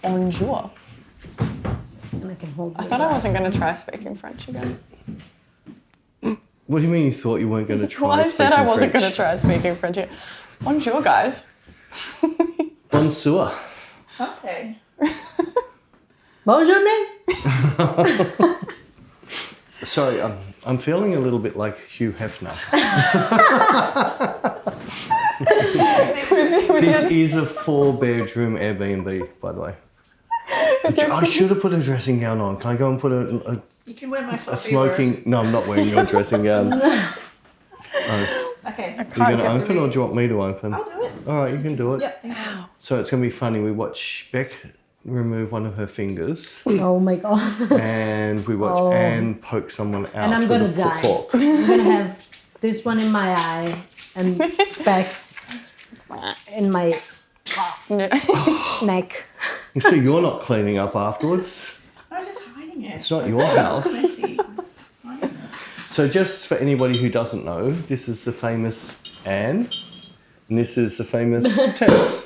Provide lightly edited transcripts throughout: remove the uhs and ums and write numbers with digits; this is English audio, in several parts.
bonjour. And I can hold I thought I wasn't going to try speaking French again. What do you mean you thought you weren't going to try Well, I said I wasn't French? going to try speaking French again. Bonjour, guys. Bonsoir. Okay. Bonjour, man. Sorry, I'm feeling a little bit like Hugh Hefner. This is a 4-bedroom Airbnb, by the way. I should have put a dressing gown on. Can I go and put a You can wear my fluffy smoking... No, I'm not wearing your dressing gown. Okay. Are you going to open or do you want me to open? I'll do it. All right, you can do it. Yep. Thank you. So it's going to be funny. We watch Bec remove one of her fingers Oh my god. and we watch Anne poke someone out And I'm with gonna a die. fork. I'm gonna have this one in my eye and Bec's in my No. neck. So you're not cleaning up afterwards. I was just hiding it. It's not your house. Messy. I was just hiding it. So just for anybody who doesn't know, this is the famous Anne and this is the famous Tess.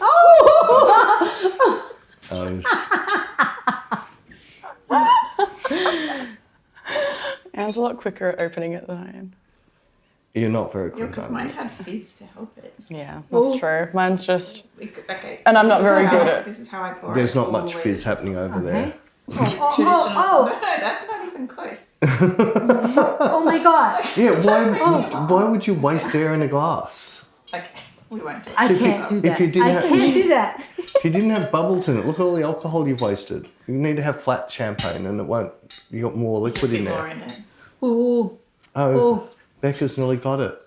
Anne's a lot quicker at opening it than I am. You're not very Yeah, quick. because are mine you? had fizz to help it. Yeah, that's true. Mine's just... Okay. And I'm not This is very how- good at- This is how I pour There's it. not all much the way. fizz happening over there. It's traditional. No, that's not even close. Oh my god. Yeah, why would you waste air in a glass? Okay, we won't do it. I if you- can't do if that. you didn't I have- can't do that. If you didn't have bubbles in it, look at all the alcohol you've wasted. You need to have flat champagne and it won't, you got more liquid in Fit more there. in it. Ooh. Oh, Oh. Becca's nearly got it.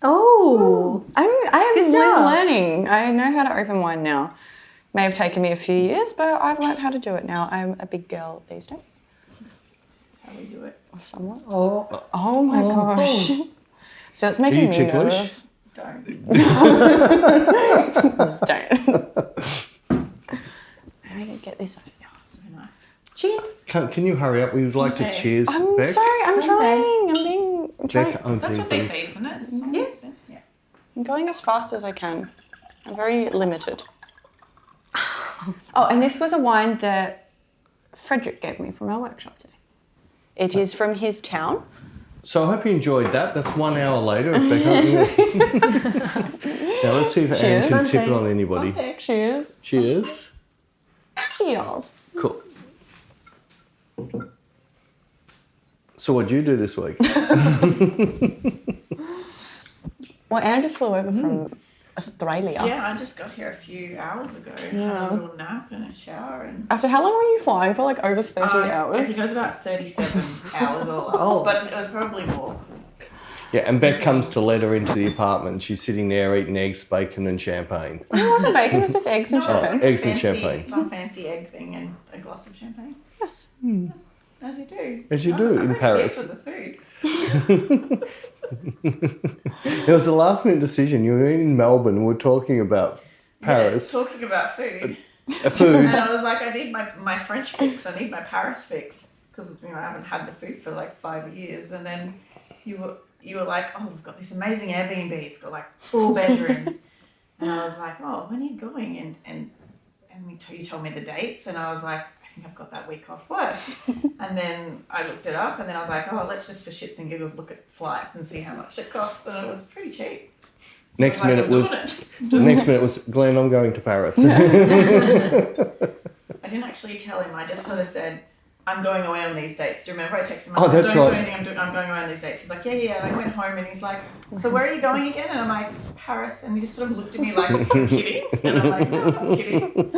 Oh. I have Good been job. learning. I know how to open wine now. May have taken me a few years, but I've learned how to do it now. I'm a big girl these days. How we do it. Or somewhat. Oh. Oh my gosh. So it's Are making you me ticklish? nervous. Don't. Don't. How do I get this over? Oh, so nice. Cheers. Can you hurry up? We would like to Okay. cheers, I'm Bec. sorry, I'm trying. I'm trying. Bec opening That's what they things. say, isn't it? Yeah. I'm going as fast as I can. I'm very limited. Oh, and this was a wine that Frederick gave me from our workshop today. It is from his town. So I hope you enjoyed that. That's 1 hour later. Of Bec opening it. Now let's see if Anne can tip it on anybody. Something. Cheers. Cheers. Cheers. Cool. So what did you do this week? Well, Anne just flew over from Australia. Yeah, I just got here a few hours ago. Had a little nap and a shower and... After how long were you flying? For like over 30 I hours? think it was about 37 hours all up, but it was probably more. Yeah, and Bec comes to let her into the apartment. She's sitting there eating eggs, bacon and champagne. It wasn't bacon, it was just eggs and No, it's champagne. like a Eggs and fancy- champagne. Some fancy egg thing and a glass of champagne. Yes. As you do. As you do I'm in really Paris. here for the food. It was a last minute decision. You were in Melbourne and we're talking about Paris. Yeah, talking about food. Food. And I was like, I need my French fix. I need my Paris fix. Because, I haven't had the food for like 5 years. And then you were like, oh, we've got this amazing Airbnb. It's got like 4 bedrooms. And I was like, oh, when are you going? And you told me the dates. And I was like, I think I've got that week off work. And then I looked it up. And then I was like, oh, let's just for shits and giggles look at flights and see how much it costs. And it was pretty cheap. Next I was minute like, was "We're doing it." next minute was Glenn, I'm going to Paris. I didn't actually tell him. I just sort of said, I'm going away on these dates. Do you remember I texted him? I Oh, said, that's don't right. do anything. I'm going away on these dates. He's like, yeah. And I went home and he's like, so where are you going again? And I'm like, Paris. And he just sort of looked at me like, are you kidding? And I'm like, no, I'm not kidding.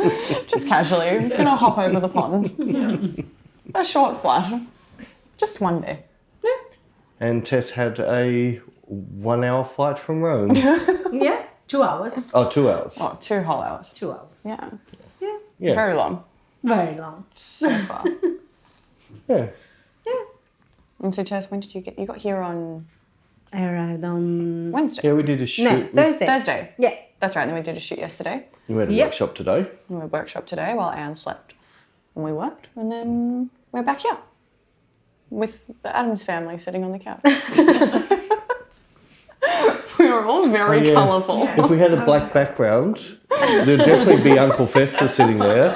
Just casually. I'm just going to hop over the pond. Yeah. A short flight. Just one day. And Tess had a 1 hour flight from Rome. Yeah. 2 hours. Oh, 2 hours. Oh, 2 whole hours. 2 hours. Yeah. Yeah. Very long. Very long. So far. Yeah. And so, Tess, when did you get... You got here on I arrived on Wednesday. Yeah, we did a shoot. no Thursday. Thursday. Yeah. That's right. Then we did a shoot yesterday. We had a Yep. workshop today. We had a workshop today while Anne slept. And we worked. And then we're back here. With the Addams family sitting on the couch. We We're all very Oh, yeah. colourful. If we had a black background, there'd definitely be Uncle Fester sitting there.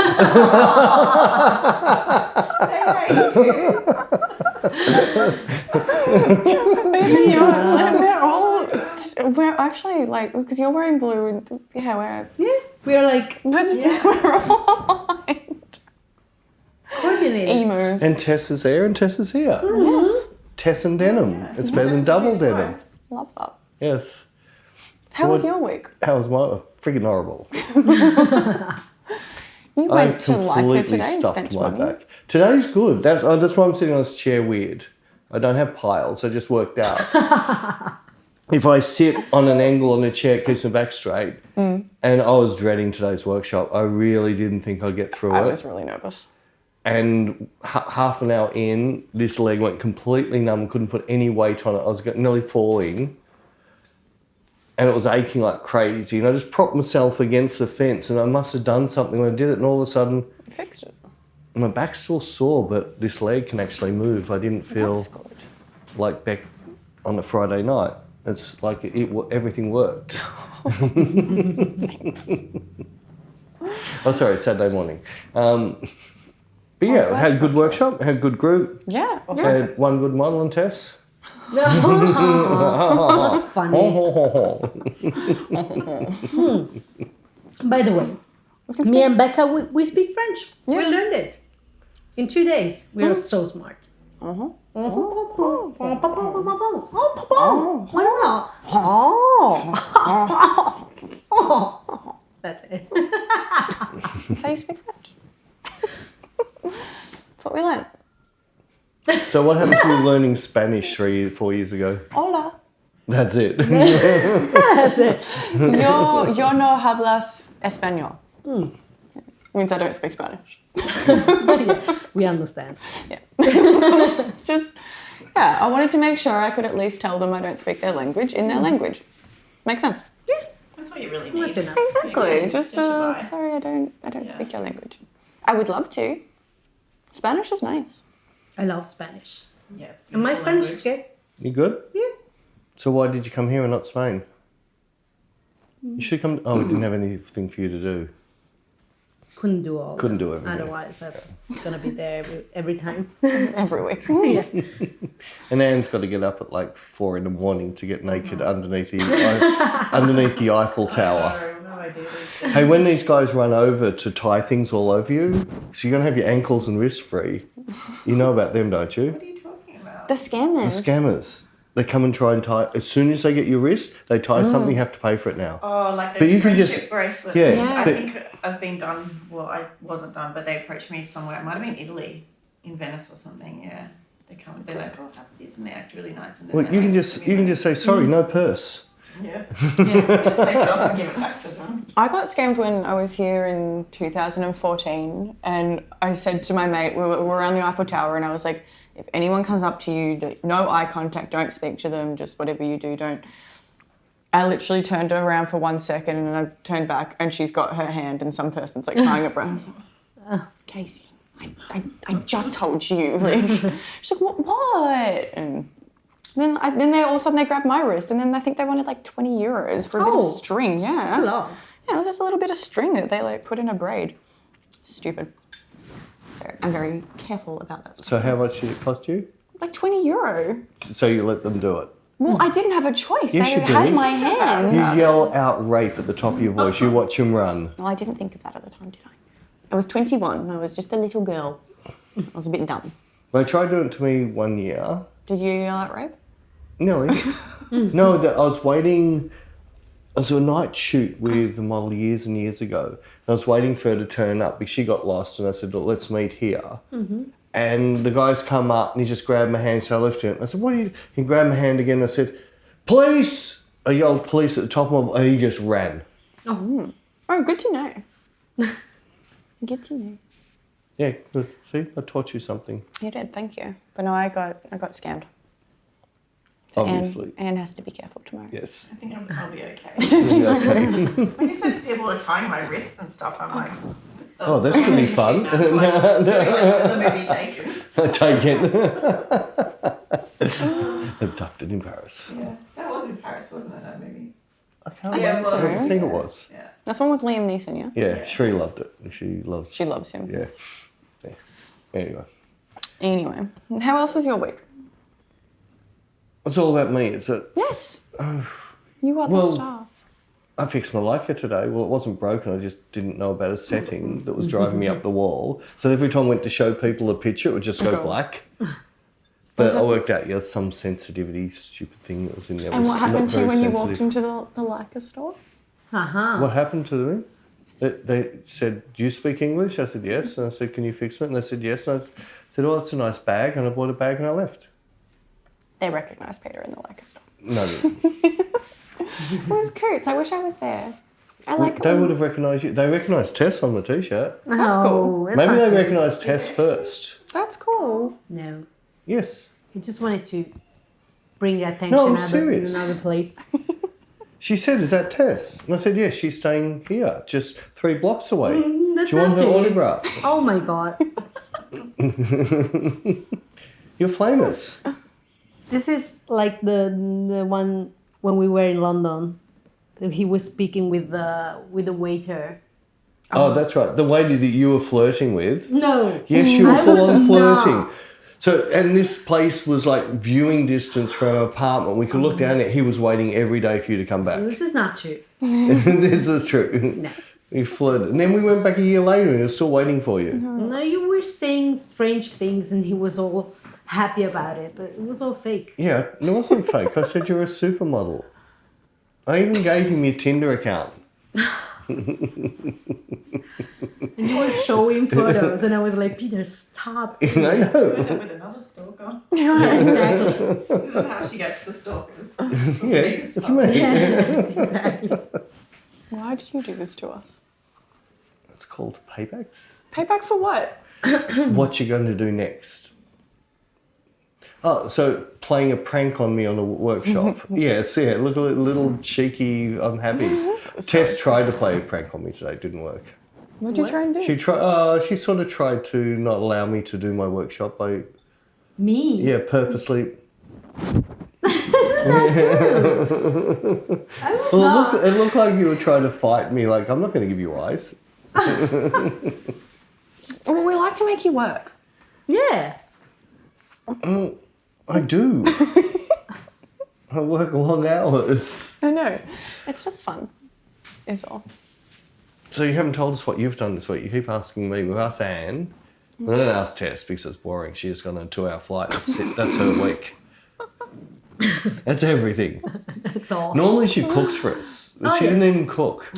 We're actually like, because you're wearing blue and we're like we're all aligned. coordinated. Emos. And Tess is there and Tess is here. Yes. Tess and denim. It's better than double denim. Love that. Yes. How was your week? How was my freaking horrible? You went to Leica today and spent money. back. Today's good. That's why I'm sitting on this chair weird. I don't have piles. I just worked out. If I sit on an angle on a chair, it keeps my back straight. And I was dreading today's workshop. I really didn't think I'd get through it. I was really nervous. And half an hour in, this leg went completely numb. Couldn't put any weight on it. I was nearly falling. And it was aching like crazy. And I just propped myself against the fence. And I must have done something when I did it. And all of a sudden, You fixed it. my back's still sore, but this leg can actually move. I didn't feel That's good. like back on a Friday night. It's like everything worked. Thanks. Oh, sorry, Saturday morning. But yeah, had a good workshop, had a good group. Yeah. Had one good model and Tess. That's funny. By the way, me and Becca, we speak French. We Yes. learned it in 2 days. We are so smart. That's it. That's how you speak French. That's what we learned. So what happened to you learning Spanish 4 years ago? Hola. That's it. That's it. Yo no hablas español. Means I don't speak Spanish. We understand. Yeah. I wanted to make sure I could at least tell them I don't speak their language in their language. Makes sense. That's what you really need. That's enough. Exactly. Just survive. sorry, I don't speak your language. I would love to. Spanish is nice. I love Spanish. Yeah, it's And my beautiful Spanish language. is good. You good? Yeah. So why did you come here and not Spain? You should come. Oh, we didn't have anything for you to do. Couldn't do all. Couldn't do everything. Otherwise, I'm gonna be there every time. Every week. Yeah. And Anne's got to get up at like 4 a.m. to get naked underneath the Eiffel Tower. No idea. These Hey, when these guys run over to tie things all over you, so you're gonna have your ankles and wrists free. You know about them, don't you? What are you talking about? The scammers. The scammers. They come and try and tie. As soon as they get your wrist, they tie something. You have to pay for it now. Oh, like those But you can friendship just- bracelets. yeah, Yeah. I but- think I've been done. Well, I wasn't done, but they approached me somewhere. It might have been Italy, in Venice or something. Yeah, they come. They're like, "Oh, have this," and they act really nice. And then Well, they you can like, just give me say sorry, no purse. Yeah. Yeah. Just take it off and give it back to them. I got scammed when I was here in 2014, and I said to my mate, we were around the Eiffel Tower, and I was like, if anyone comes up to you, no eye contact, don't speak to them, just whatever you do, don't. I literally turned around for 1 second, and I turned back, and she's got her hand, and some person's like tying a bra. I was like, Casey, I just told you. Like, she's like, what? And then they all of a sudden they grabbed my wrist, and then I think they wanted like 20 euros for a bit of string. Yeah. That's a lot. Yeah, it was just a little bit of string that they like put in a braid. Stupid. So I'm very careful about that stuff. So how much did it cost you? Like 20 euro. So you let them do it. Well, I didn't have a choice. Yes, They you had did. my hand. You yell out rape at the top of your voice. You watch them run. No, I didn't think of that at the time, did I? I was 21. I was just a little girl. I was a bit dumb. They tried doing it to me 1 year. Did you yell out rape? Nearly. No, I was waiting. It was a night shoot with the model years and years ago. I was waiting for her to turn up because she got lost, and I said, "Look, let's meet here." And the guy's come up and he just grabbed my hand, so I lifted it. I said, "What are you?" He grabbed my hand again and I said, "Police!" I yelled police at the top of him, and he just ran. Oh, good to know. Good to know. Yeah, good. See, I taught you something. You did, thank you. But no, I got scammed. So Obviously. Anne has to be careful tomorrow. Yes. I think I'll be okay. Okay. When you said people are tying my wrists and stuff, I'm like, Oh, that's pretty fun. That's like the movie Taken. Take it. Abducted in Paris. Yeah, that was in Paris, wasn't it? That movie. I can't Yeah, remember. well, I think it was. Yeah. That's one with Liam Neeson, yeah? Yeah, Shri loved it. She loves him. Yeah. Anyway. Anyway, how else was your week? It's all about me, is it? Yes. You are the star. I fixed my Leica today. Well, it wasn't broken. I just didn't know about a setting that was driving me up the wall. So every time I went to show people a picture, it would just go black. But I worked out, some sensitivity, stupid thing that was in there. And what happened to you when you walked into? into the Leica store? What happened to them? They said, do you speak English? I said, yes. And I said, can you fix it? And they said, yes. And I said, oh, that's a nice bag. And I bought a bag and I left. They recognised Peter in the Leica store. No, they didn't. It was coots. I wish I was there. I like it. They would have recognised you. They recognised Tess on the T-shirt. That's cool. It's Maybe not they true. recognised Tess first. That's cool. No. Yes. He just wanted to bring the attention No, I'm out of serious. another place. She said, is that Tess? And I said, yes, she's staying here, just 3 blocks away. That's Do you want her not it. autograph? Oh my god. You're famous. This is like the one when we were in London. He was speaking with the waiter. Oh, that's right. The lady that you were flirting with. No. Yes, you were I full was on flirting. not. So, and this place was like viewing distance from an apartment. We could look down at. He was waiting every day for you to come back. This is not true. This is true. No. We flirted, and then we went back a year later, and he was still waiting for you. No, you were saying strange things and he was all happy about it, but it was all fake. Yeah, it wasn't fake. I said you're a supermodel. I even gave him your Tinder account. And you were showing photos and I was like, Peter, stop. I With know. another stalker. Yeah, exactly. This is how she gets the stalkers. Yeah, it's me. Exactly. Why did you do this to us? It's called paybacks. Payback for what? What you going to do next? Oh, so playing a prank on me on a workshop. Yes, yeah, look a little cheeky, unhappy. Tess tried to play a prank on me today, it didn't work. What did you try and do? She sort of tried to not allow me to do my workshop by, Me? yeah, purposely. Isn't that true? I was not. Well, it looked like you were trying to fight me, like, I'm not going to give you eyes. Well, we like to make you work. Yeah. I do. I work long hours. I know. It's just fun, is all. So you haven't told us what you've done this week. You keep asking me. We've asked Anne. I don't ask Tess because it's boring. She's just gone on a 2-hour flight. That's it. That's her week. That's everything. That's all. Normally she cooks for us. But Oh, she didn't even cook.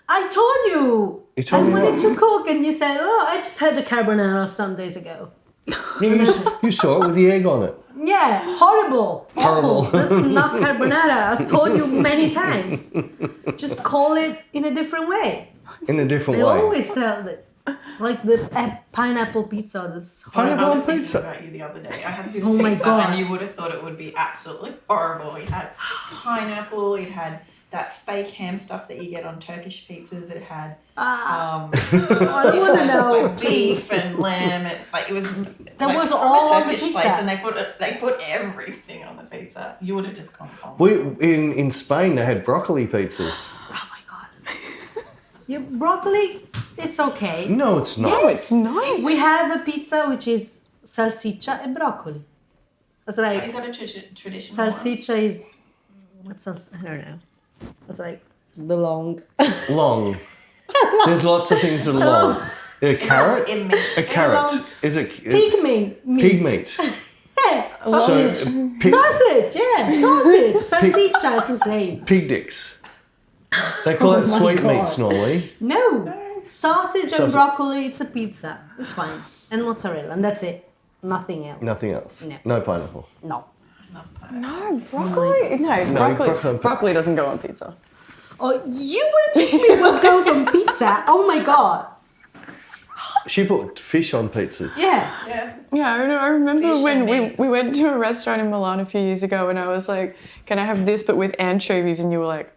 I told you. You told I me wanted what? to cook and you said, oh, I just had the carbonara some days ago. You saw it with the egg on it. Yeah, horrible. Horrible. Awful. That's not carbonara. I told you many times. Just call it in a different way. In a different I way. always tell it. Like the pineapple pizza. That's Pineapple I was on thinking pizza. about you the other day. I had this Oh my pizza God. and you would have thought it would be absolutely horrible. It had pineapple, it had that fake ham stuff that you get on Turkish pizzas. It had I it don't want to had, know. like, beef and lamb. It was That was from all a on the Turkish pizza. place, and they put everything on the pizza. You would have just gone home. In Spain, they had broccoli pizzas. Oh my god. Your broccoli, it's okay. No, it's not. Oh, it's nice. We have a pizza which is salsiccia and broccoli. It's like Is that a traditional one? salsiccia is what's up? I don't know. It's like the long. Long. There's lots of things that are long. A carrot? In meat. A carrot. long. Is it Pig meat. pig meat? Yeah. So, Sausage. pig, Sausage. Yeah. Sausage. Salsiccia. It's the same. pig dicks. They call it Oh my sweetmeats God. normally. No. Sausage Sausage. and broccoli. It's a pizza. It's fine. And mozzarella. And that's it. Nothing else. Nothing else. No. No pineapple. No. No, broccoli? No, broccoli doesn't go on pizza. Oh, you want to teach me what goes on pizza? Oh my god. She put fish on pizzas. Yeah. Yeah. Yeah, I remember Fish when and we went to a restaurant in Milan a few years ago and I was like, can I have this but with anchovies? And you were like,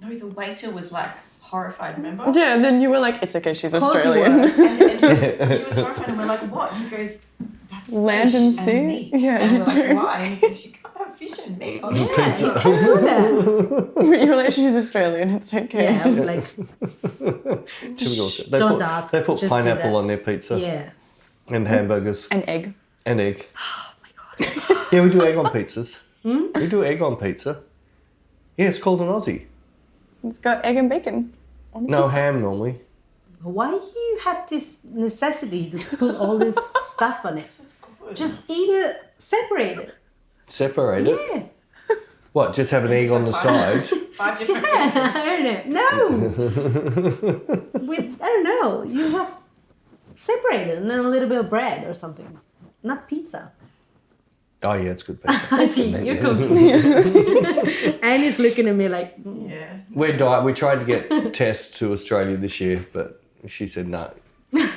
No, the waiter was like horrified, remember? yeah, and then you were like, it's okay, she's course he Australian. was. And he was horrified and we're like, what? And he goes, that's Land fish and sea? meat. Yeah, and you we're do. like, why? And he goes, you can't have fish and meat on Yeah, it. Pizza. you can do that. You're like, she's Australian, it's okay. Yeah, I was like, Typical. don't ask. They put just do pineapple that. on their pizza Yeah. and hamburgers An egg. and egg. Oh my god. Yeah, we do egg on pizzas. We do egg on pizza. Yeah, it's called an Aussie. It's got egg and bacon. On No, pizza. ham normally. Why do you have this necessity to put all this stuff on it? It's good. Just eat it, separate it. Separate it. Yeah. What, just have an egg on the side? 5 different Yeah, pizzas. I don't know. No. With, I don't know. You have separated and then a little bit of bread or something. Not pizza. Oh, yeah, it's good pizza. I see. You're confused. Annie's looking at me like, Yeah. We tried to get Tess to Australia this year, but she said no. oh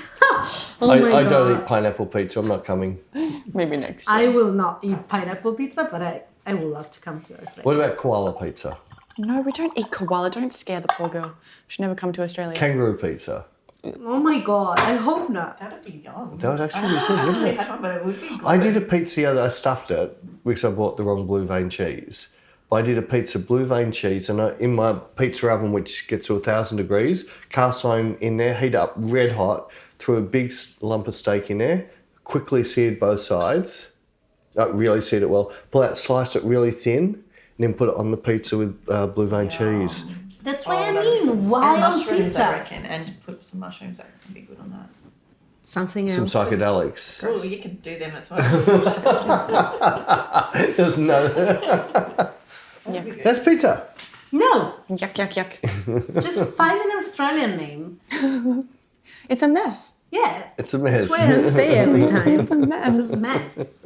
my I god. don't eat pineapple pizza. I'm not coming. Maybe next year. I will not eat pineapple pizza, but I would love to come to Australia. What about koala pizza? No, we don't eat koala. Don't scare the poor girl. She'll never come to Australia. Kangaroo pizza. Oh my god, I hope not. That'd be yum. That would actually be I good, haven't wouldn't actually it? had one, but it would be good. I did a pizza the other. I stuffed it because I bought the wrong blue vein cheese. But I did a pizza blue vein cheese, and in my pizza oven, which gets to 1,000 degrees, cast iron in there, heat up red hot, threw a big lump of steak in there, quickly seared both sides. Really seared it well. Pull out, sliced it really thin, and then put it on the pizza with blue vein cheese. That's what I that'd be so- mean. Why and on mushrooms, I pizza? reckon, and put some mushrooms. That can be good on that. Something Some else. psychedelics. Oh, you can do them as well. There's no. That'd be good. That's pizza. No, Yuck, yuck, yuck. just find an Australian name. It's a mess. Yeah, It's a mess. that's what I say every time. It's a mess. It's a mess.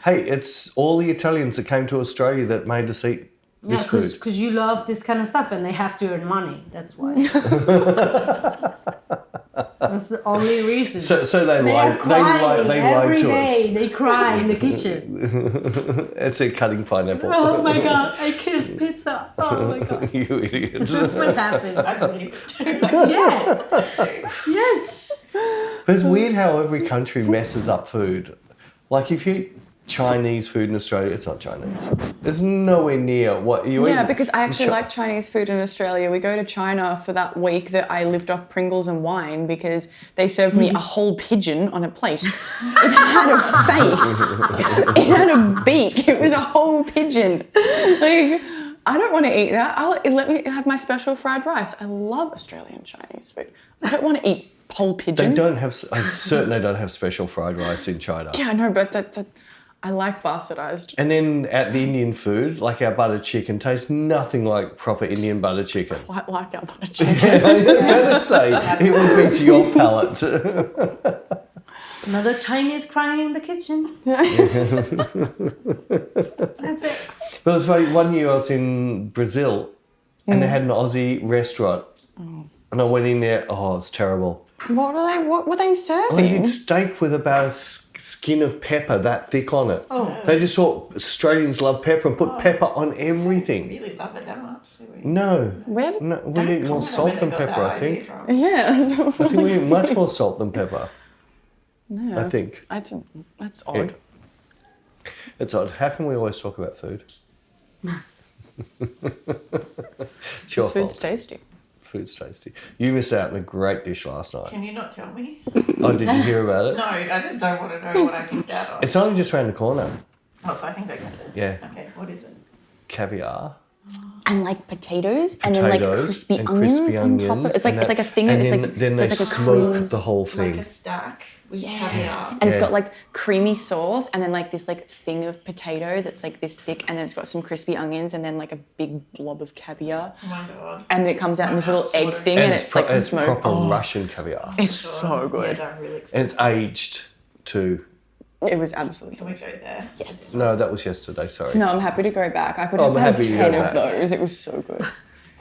Hey, it's all the Italians that came to Australia that made us eat Yeah, this food. because you love this kind of stuff and they have to earn money. That's why. That's the only reason. So they they are lied. crying They every lied to day. us. They cry in the kitchen. It's a cutting pineapple. Oh my god, I killed pizza. Oh my god. You idiot. That's what happens. I believe it too. Yeah. Yes. But it's weird how every country messes up food. Like if you eat Chinese food in Australia, it's not Chinese. It's nowhere near what you eat. Yeah, because I actually Chi- like Chinese food in Australia. We go to China for that week that I lived off Pringles and wine because they served me a whole pigeon on a plate. It had a face. It had a beak. It was a whole pigeon. Like, I don't want to eat that. Let me have my special fried rice. I love Australian Chinese food. I don't want to eat whole They pigeons. don't have. I'm certain they don't have special fried rice in China. Yeah, I know, but that I like bastardized. And then at the Indian food, like our butter chicken, tastes nothing like proper Indian butter chicken. Quite like our butter chicken. I was going to say, it will be to your palate. Another Chinese crying in the kitchen. That's it. But it was funny, one year I was in Brazil and they had an Aussie restaurant. And I went in there, oh, it's terrible. What were they They serving? had steak with about a skin of pepper that thick on it. Oh. They just thought Australians love pepper and put pepper on everything. Really love it that much. Do we? No. Where did No, we that need come more from? salt Where they than got pepper, that I think. idea from. Yeah, that's what I think we need much like. more salt than pepper. No, I think. I don't. That's Yeah. odd. It's odd. How can we always talk about food? It's your This food's fault. tasty. Food's tasty. You missed out on a great dish last night. Can you not tell me? Oh, did you hear about it? No, I just don't want to know what I missed out on. It's only just around the corner. Oh, so I think I got it. Yeah. Okay, what is it? Caviar. And like potatoes, and then like Potatoes crispy and onions crispy on top of onions, it's like and it's like a thing. and It's then, like then they there's like a smoke cream, the whole thing. Like a stack with yeah, caviar. and it's Yeah. got like creamy sauce, and then like this like thing of potato that's like this thick, and then it's got some crispy onions, and then like a big blob of caviar, Oh my god. and it comes out in this little That's egg what it thing, and it's like it's smoked. proper Oh, Russian caviar. it's so good. Yeah, that really And it's aged too. It was absolutely Can we delicious. go there? Yes. No, that was yesterday, sorry. No, I'm happy to go back. I could Oh, have I'm had happy to go 10 of back. those. It was so good.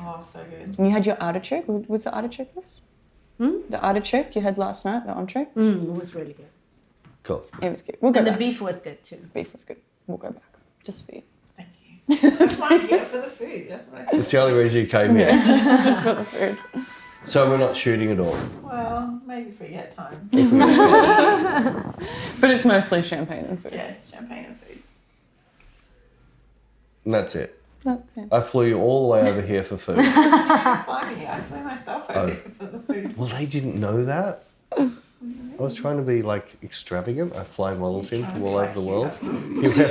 Oh, so good. And you had your artichoke. Was the artichoke this? The artichoke you had last night, the entree? It was really good. Cool. It was good. We'll go And the back. beef was good too. Beef was good. We'll go back. Just for you. Thank you. That's why I'm here for the food. That's what I said. It's the only reason you came here. Just for the food. So we're not shooting at all. Well, maybe if we get time. But it's mostly champagne and food. Yeah, champagne and food. And that's it. No, yeah. I flew you all the way over here for food. I flew myself over here for the food. Well, they didn't know that. I was trying to be like extravagant. I fly models in from all over the world.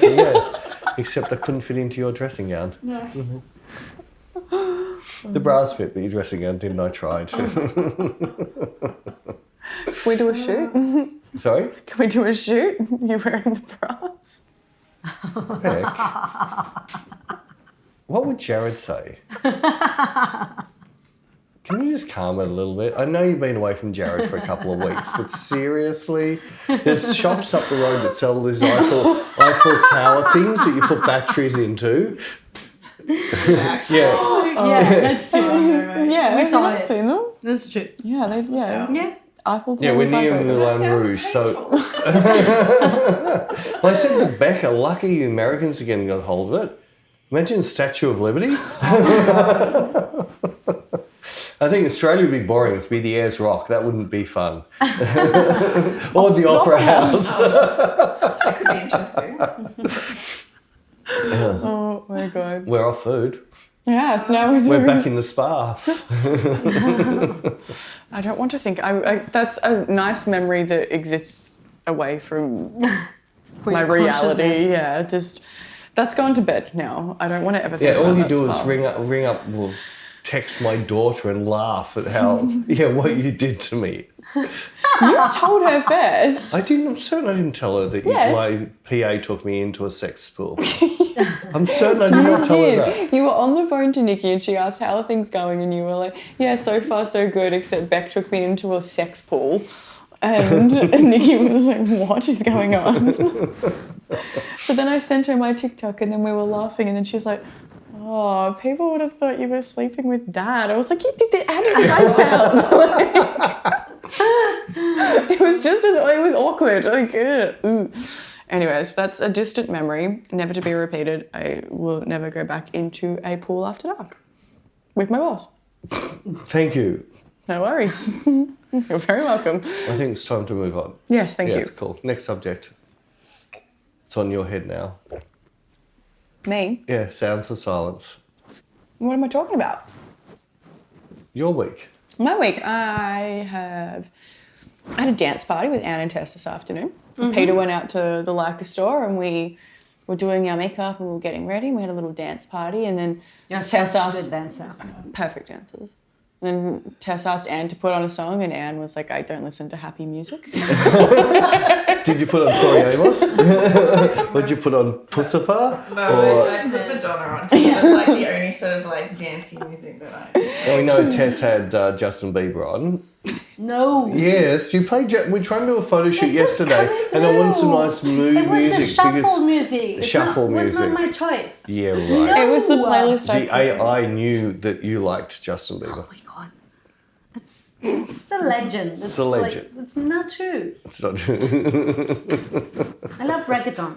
Yeah. Except I couldn't fit into your dressing gown. No. The bras fit, but your dressing gown didn't. I tried. Can we do a shoot? Sorry? Can we do a shoot? You wearing the bras? Beck. What would Jared say? Can you just calm it a little bit? I know you've been away from Jared for a couple of weeks, but seriously, there's shops up the road that sell these Eiffel Tower things that you put batteries into. Yeah. Yeah, that's true. Yeah, We have saw you not it. seen them? That's true. Yeah, they Yeah. Eiffel Tower. Yeah, we're near vibrators. Moulin Rouge, so... Well, I said to Becca, lucky the Americans again got hold of it. Imagine the Statue of Liberty. I think Australia would be boring. It'd be the Ayers Rock. That wouldn't be fun. Or the Opera House. That could be interesting. Oh my god. We're off food. Yeah, so now we're doing... We're back in the spa. I don't want to think. That's a nice memory that exists away from For my your reality. consciousness. Yeah, just that's gone to bed now. I don't want to ever think Yeah, about all you that do is spa. ring up, well, text my daughter and laugh at how, what you did to me. You told her first. I'm certain I didn't tell her that Yes. my PA took me into a sex pool. I'm certain I did not tell her that. You were on the phone to Nikki and she asked how are things going and you were like, yeah, so far so good, except Beck took me into a sex pool. And Nikki was like, what is going on? So then I sent her my TikTok and then we were laughing and then she was like, oh, people would have thought you were sleeping with Dad. I was like, how do you think I felt? It was just it was awkward. Like, ooh. Anyways, that's a distant memory, never to be repeated. I will never go back into a pool after dark with my boss. Thank you. No worries. You're very welcome. I think it's time to move on. Yes, thank you. Yes, cool. Next subject. It's on your head now. Me? Yeah, sounds of silence. What am I talking about? Your week. My week, I had a dance party with Anne and Tess this afternoon. Peter went out to the Leica store and we were doing our makeup and we were getting ready. We had a little dance party and then You're Tess such a asked... good dancer. Perfect dancers. And then Tess asked Anne to put on a song and Anne was like, I don't listen to happy music. Did you put on Tori Amos? Or did you put on Pussifer? No, Or... I put Madonna on. That's like the only sort of like dancey music that I. Well, we know Tess had Justin Bieber on. No. Yes, you played. We tried to do a photo shoot just yesterday, coming and I wanted some through. nice mood It was music the shuffle because music. It's shuffle not, music. was not my choice. yeah, right. No. It was the playlist I The AI knew that you liked Justin Bieber. Oh my god. It's a legend. It's a legend. Like, it's not true. It's not true. I love reggaeton.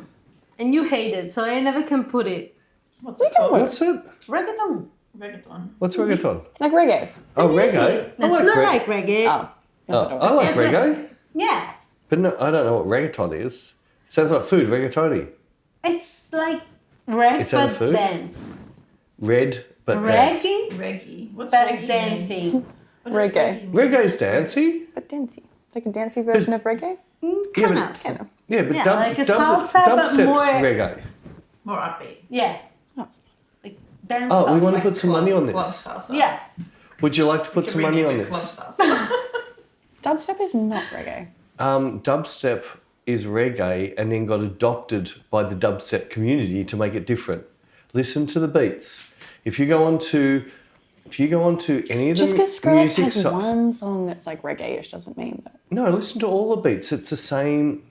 And you hate it, so I never can put it. What's it called? What's it? Reggaeton. Reggaeton. What's reggaeton? Like reggae. Oh, reggae. That's not like reggae. Oh. I like It's reggae, Yeah. but no, I don't know what reggaeton is. Sounds like food, rigatoni. It's like reg Is that a but food? dance. Red, but Reggae Reggae. What's but reggae? dancing. What does Reggae. mean? Reggae's dancey. But dancey. It's like a dancey version of reggae. Kind but- of. Kind of. Yeah, but Yeah, like a salsa, but dubstep's more- reggae. More upbeat. Yeah. Nice. Like dance Oh, we salsa. want to put some money on Club this. salsa. Yeah. Would you like to put Could some money rename on it Club this? salsa. Dubstep is not reggae. Dubstep is reggae and then got adopted by the dubstep community to make it different. Listen to the beats. If you go on to any of Just the because Skrillex music has one song that's like reggae-ish doesn't mean that. No, listen to all the beats. It's the same.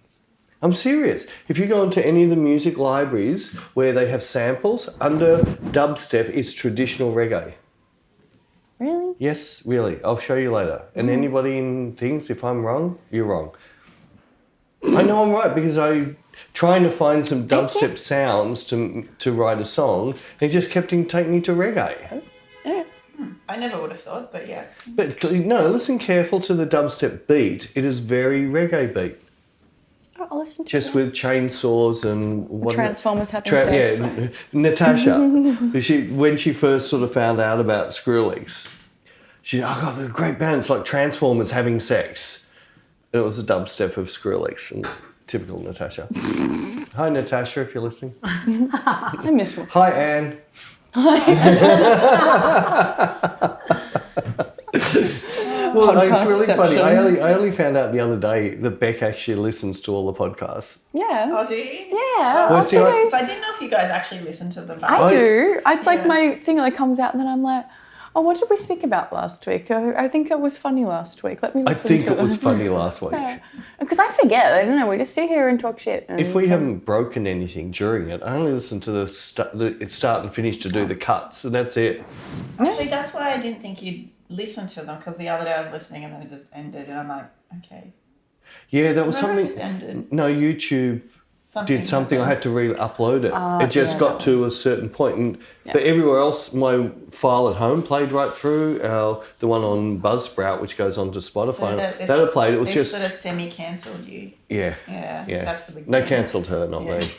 I'm serious. If you go into any of the music libraries where they have samples, under dubstep, it's traditional reggae. Really? Yes, really. I'll show you later. And anybody in things, if I'm wrong, you're wrong. I know I'm right because I'm trying to find some dubstep sounds to write a song. And it just kept taking me to reggae. Yeah. I never would have thought, but yeah. But no, listen careful to the dubstep beat. It is very reggae beat. I'll listen to just it. with chainsaws and what Transformers having sex. Yeah, Natasha. When she first sort of found out about Skrillex, she I got a great band. It's like Transformers having sex. And it was a dubstep of Skrillex, and typical Natasha. Hi, Natasha, if you're listening. I miss one. Hi, Anne. Well, it's really funny. I only found out the other day that Bec actually listens to all the podcasts. Yeah. Oh, do you? Yeah. Well, see, I- Because I didn't know if you guys actually listen to them. I do. It's like Yeah. my thing that comes out and then I'm like, oh, what did we speak about last week? I think it was funny last week. Let me I listen think to it was funny last week. Because I forget. I don't know. We just sit here and talk shit. And If we so- haven't broken anything during it, I only listen to the start and finish to do the cuts, and that's it. Actually, that's why I didn't think you'd listen to them, because the other day I was listening and then it just ended and I'm like, okay. Yeah, that was Remember it something. just ended. No, YouTube did something. I had to re-upload it. It just yeah, got to a certain point, and but everywhere else, my file at home played right through. The one on Buzzsprout, which goes on to Spotify, that had played. It was just sort of semi-cancelled you. yeah. That's the beginning. They cancelled her, not me.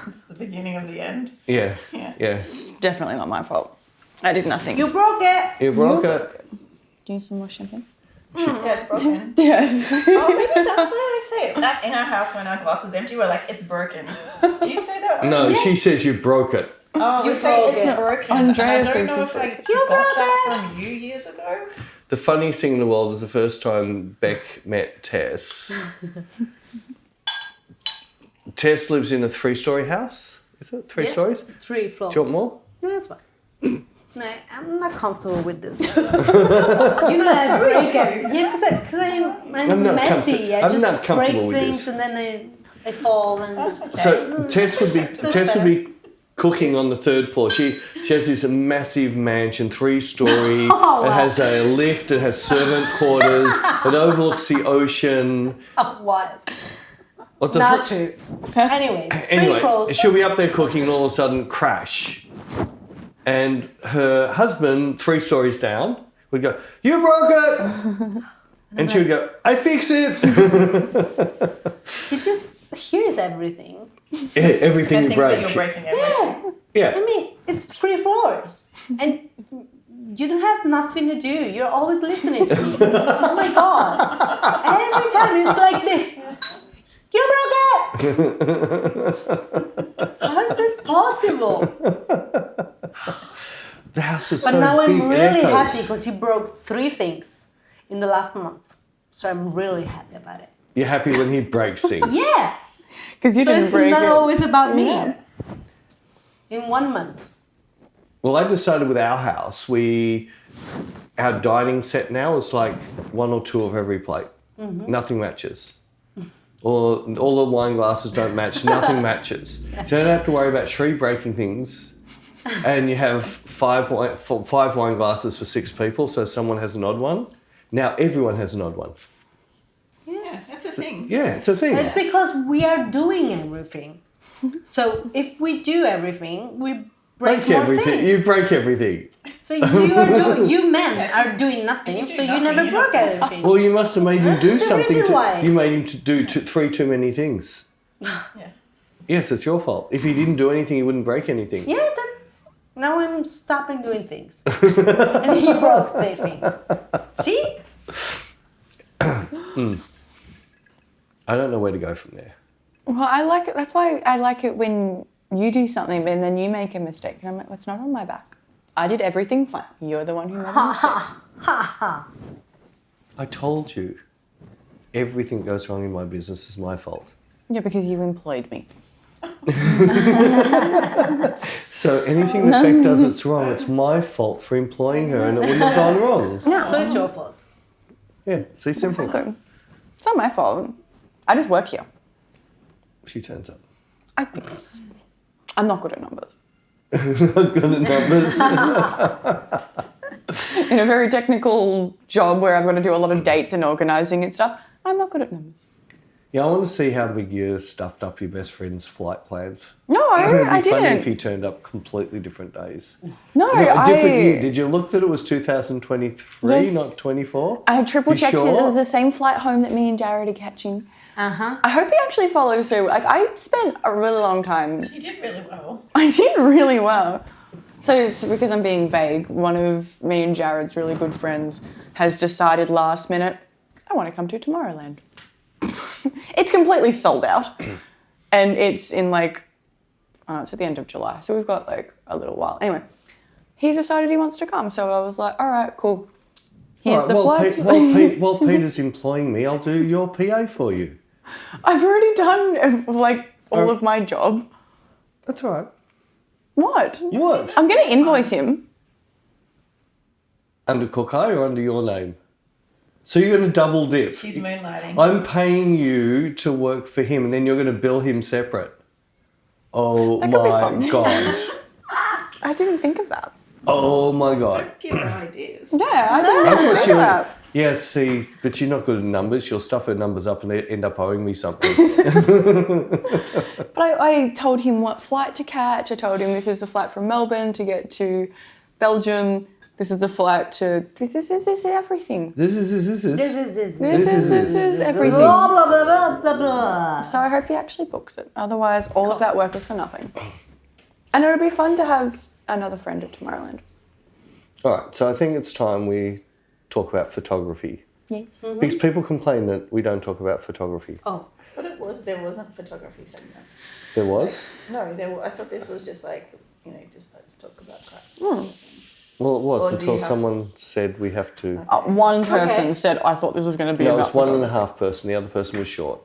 It's the beginning of the end. Yeah, Yeah. yeah. It's definitely not my fault. I did nothing. You broke it. You broke it. Do you need some more champagne? Yeah, it's broken. Yeah. Oh, maybe that's why I say it. In our house, when our glass is empty, we're like, it's broken. Do you say that? No, she says you broke it. Oh, we You say broke it's it. broken. Andrea And I don't says know you if broke I it. got that from you years ago. The funniest thing in the world is the first time Bec met Tess. Tess lives in a 3-story house. Is it 3 Yeah. stories? 3 floors. Do you want more? No, that's fine. No, I'm not comfortable with this. You know, I break it. Yeah, because I'm not messy. I I'm just not break comfortable with things this. and then they fall. And That's okay. So Tess would be cooking on the 3rd floor. She has this massive mansion, 3-story. Oh, It wow. has a lift. It has servant quarters. It overlooks the ocean. what? What's the Not true. Anyways, 3 Anyway, floors. she'll be up there cooking and all of a sudden crash. And her husband, 3 stories down, would go, "You broke it!" And she would go, "I fix it!" He just hears everything. Yeah, everything you Thinks that break. you're breaking everything. Yeah. I mean, it's 3 floors. And you don't have nothing to do. You're always listening to me. Oh my God. Every time it's like this. You broke it! How is this possible? The house is But so now big. I'm it really echoes. happy because he broke 3 things in the last month. So I'm really happy about it. You're happy when he breaks things. Yeah. Because you So didn't it's break not it. always about me. Yeah. In 1 month. Well, I decided with our house, our dining set now is like 1 or 2 of every plate. Mm-hmm. Nothing matches. Or all the wine glasses don't match. Nothing matches. So you don't have to worry about Shree breaking things. And you have 5 wine glasses for 6 people, so someone has an odd one. Now everyone has an odd one. Yeah, that's a thing. Yeah, it's a thing. It's because we are doing everything. So if we do everything, we break more everything. things. You break everything. So you men are doing nothing, You do so you nothing, never you broke don't- everything. Well, you must have made him That's do the something. reason why. You made him to do 3 too many things. Yeah. Yes, it's your fault. If he didn't do anything, he wouldn't break anything. Yeah, now I'm stopping doing things. And he broke 3 things. See? I don't know where to go from there. Well, I like it. That's why I like it when you do something and then you make a mistake. And I'm like, well, it's not on my back. I did everything fine. You're the one who made a mistake. I told you, everything that goes wrong in my business is my fault. Yeah, because you employed me. So anything that Bec does that's wrong, it's my fault for employing her and it wouldn't have gone wrong. So it's your fault. Yeah, see, simple. Exactly. It's not my fault. I just work here. She turns up. I'm not good at numbers. Not good at numbers. In a very technical job where I've got to do a lot of dates and organising and stuff, I'm not good at numbers. Yeah, I want to see how big you stuffed up your best friend's flight plans. No, It'd be I funny if didn't. he turned up completely different days. No, A different year. Did you look that it was 2023, Yes. not 24? I triple checked sure? it. It was the same flight home that me and Jared are catching. Uh-huh. I hope he actually follows through. Like, I spent a really long time. You did really well. I did really well. So because I'm being vague, one of me and Jared's really good friends has decided last minute, I want to come to Tomorrowland. It's completely sold out. And it's in like, it's at the end of July. So we've got like a little while. Anyway, he's decided he wants to come. So I was like, all right, cool. Here's the flights. While Peter's employing me, I'll do your PA for you. I've already done like all of my job. That's all right. What? What? I'm going to invoice him. Under Kokai or under your name? So you're going to double dip. She's moonlighting. I'm paying you to work for him and then you're going to bill him separate. Oh That could be my fun. God. I didn't think of that. Oh my God. Give her ideas. Yeah, I didn't That's think what of you. that. Yeah, see, but you're not good at numbers. You'll stuff her numbers up and they end up owing me something. But I told him what flight to catch. I told him this is the flight from Melbourne to get to Belgium. This is the flight to... This is everything. This is. This is This is everything. blah blah blah blah blah blah. So I hope he actually books it. Otherwise, all of that work was for nothing. And it'll be fun to have another friend at Tomorrowland. All right, so I think it's time we talk about photography. Yes. Because people complain that we don't talk about photography. Oh, But there wasn't photography segments. There was? No, I thought this was just like, just let's talk about crap. Well, it was Or do until you have- someone said we have to. One person Okay. said, I thought this was going to be No, it about was 1.5 photography. person. The other person was short.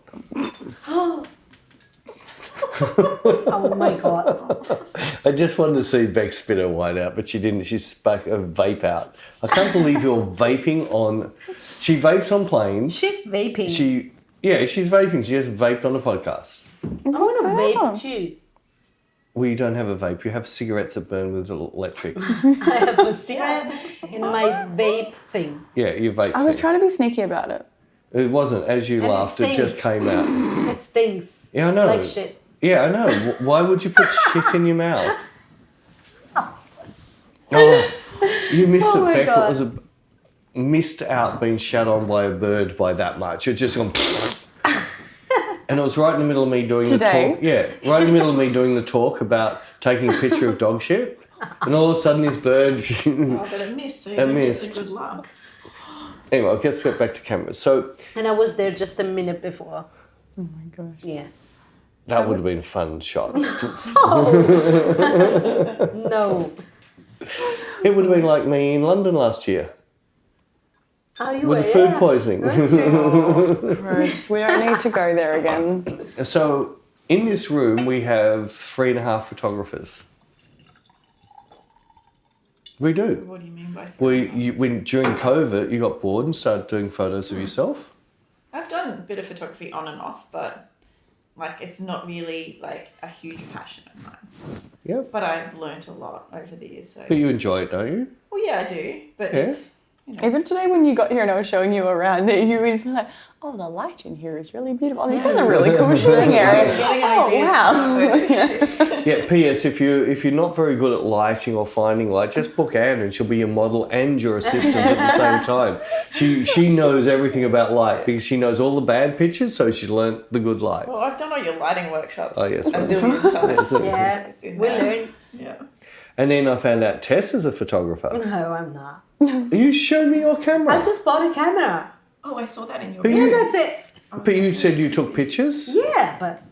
oh my God. I just wanted to see Beck spit her wine out, but she didn't. She spat a vape out. I can't believe you're vaping on. She vapes on planes. She's vaping. She's vaping. She just vaped on a podcast. I want to vape too. Well, you don't have a vape. You have cigarettes that burn with electric. I have a cigarette in my vape thing. Yeah, you vape. I was thing. trying to be sneaky about it. It wasn't. As you And it laughed, it just stinks. came out. It stinks. Yeah, I know. Like shit. Yeah, I know. Why would you put shit in your mouth? Oh, you missed Oh it, my Beck. God. It was missed out being shat on by a bird by that much. It just gone. And it was right in the middle of me doing Today? the talk. Yeah, right in the middle of me doing the talk about taking a picture of dog shit. And all of a sudden this bird... Oh, but it missed, so you don't get the good luck. Anyway, let's get back to cameras. So And I was there just a minute before. Oh my gosh. Yeah. that would have been a fun shot. No. It would have been like me in London last year Oh, you with were, food yeah. poisoning. That's true. Gross. We don't need to go there again. So in this room we have 3.5 photographers. We do. What do you mean by When during COVID you got bored and started doing photos of yourself. I've done a bit of photography on and off, but like it's not really like a huge passion of mine. Yeah. But I've learnt a lot over the years. So But you enjoy it, don't you? well, yeah, I do. But Yeah. it's Even today when you got here and I was showing you around, that you was like, oh, the light in here is really beautiful. Oh, this is a really cool shooting area. getting Oh, ideas wow. from Yeah. P.S. If you're not very good at lighting or finding light, just book Anne and she'll be your model and your assistant at the same time. She knows everything about light because she knows all the bad pictures, so she learnt the good light. Well, I've done all your lighting workshops Oh, yes, a right. zillion times. Yeah. It's in We there. learn. Yeah. And then I found out Tess is a photographer. No, I'm not. You showed me your camera. I just bought a camera. Oh, I saw that in your But Yeah, you, that's it. but you said you took pictures? Yeah, but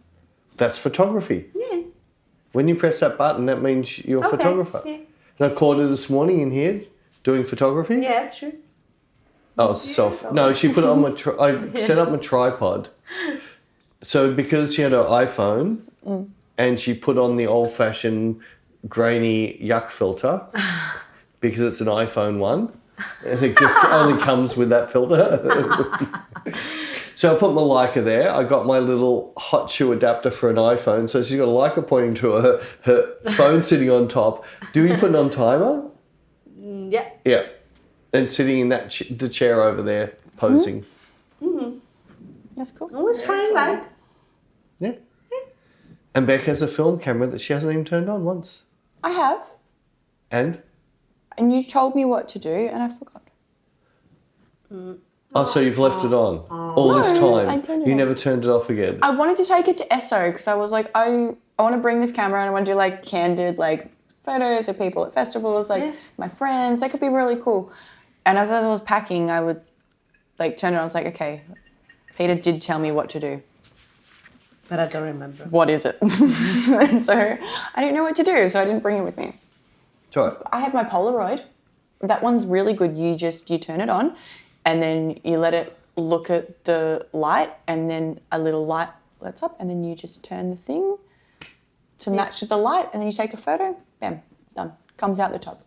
That's photography. yeah. When you press that button, that means you're a Okay, photographer. yeah. And I called her this morning in here doing photography. Yeah, it's true. Oh, it's self. No, she put it on my. I set up my tripod. So because she had her iPhone, and she put on the old-fashioned grainy yuck filter, because it's an iPhone 1, and it just only comes with that filter. So I put my Leica there. I got my little hot shoe adapter for an iPhone. So she's got a Leica pointing to her phone sitting on top. Do you put it on timer? Yeah. Yeah. And sitting in that the chair over there, posing. That's cool. Always trying light. Yeah. And Bec has a film camera that she hasn't even turned on once. I have. And? And you told me what to do, and I forgot. Oh, so you've left it on all this No, time. I turned it You on. never turned it off again. I wanted to take it to Esso because I was like, I want to bring this camera and I want to do like candid like photos of people at festivals, like my friends. That could be really cool. And as I was packing, I would like turn it on. I was like, okay, Peter did tell me what to do. But I don't remember. What is it? And so I didn't know what to do, so I didn't bring it with me. It's all right. I have my Polaroid. That one's really good. You turn it on and then you let it look at the light and then a little light lights up and then you just turn the thing to match the light and then you take a photo. Bam, done. Comes out the top.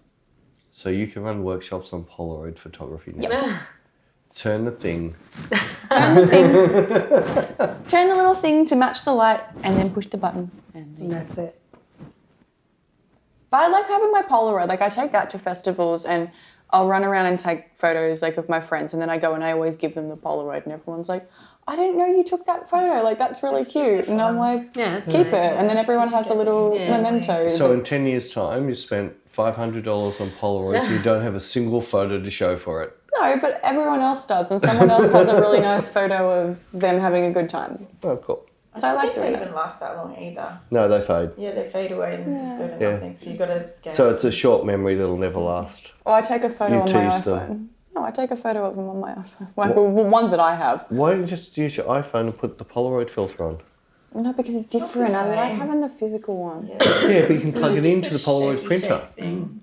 So you can run workshops on Polaroid photography now. Yep. Turn the thing. Turn the thing. Turn the little thing to match the light and then push the button. And that's it. But I like having my Polaroid. Like I take that to festivals and I'll run around and take photos like of my friends and then I go and I always give them the Polaroid and everyone's like, I didn't know you took that photo. Like that's really cute. And I'm like, Yeah, it's keep nice. it. And then everyone has a little Yeah. memento. So in 10 years' time, you spent $500 on Polaroids. You don't have a single photo to show for it. No, but everyone else does and someone else has a really nice photo of them having a good time. Oh, cool. So I like don't doing think they it. even last that long either. No, they fade. Yeah, they fade away and just go to Yeah. nothing. So you got to scan. So it's a short memory that'll never last. Or I take a photo You on my tease iPhone. them. No, I take a photo of them on my iPhone. Like the ones that I have. Why don't you just use your iPhone and put the Polaroid filter on? No, because it's not the different. I like same. having the physical one. Yeah. Yeah, but you can plug it into the Polaroid Shaky printer. shake thing.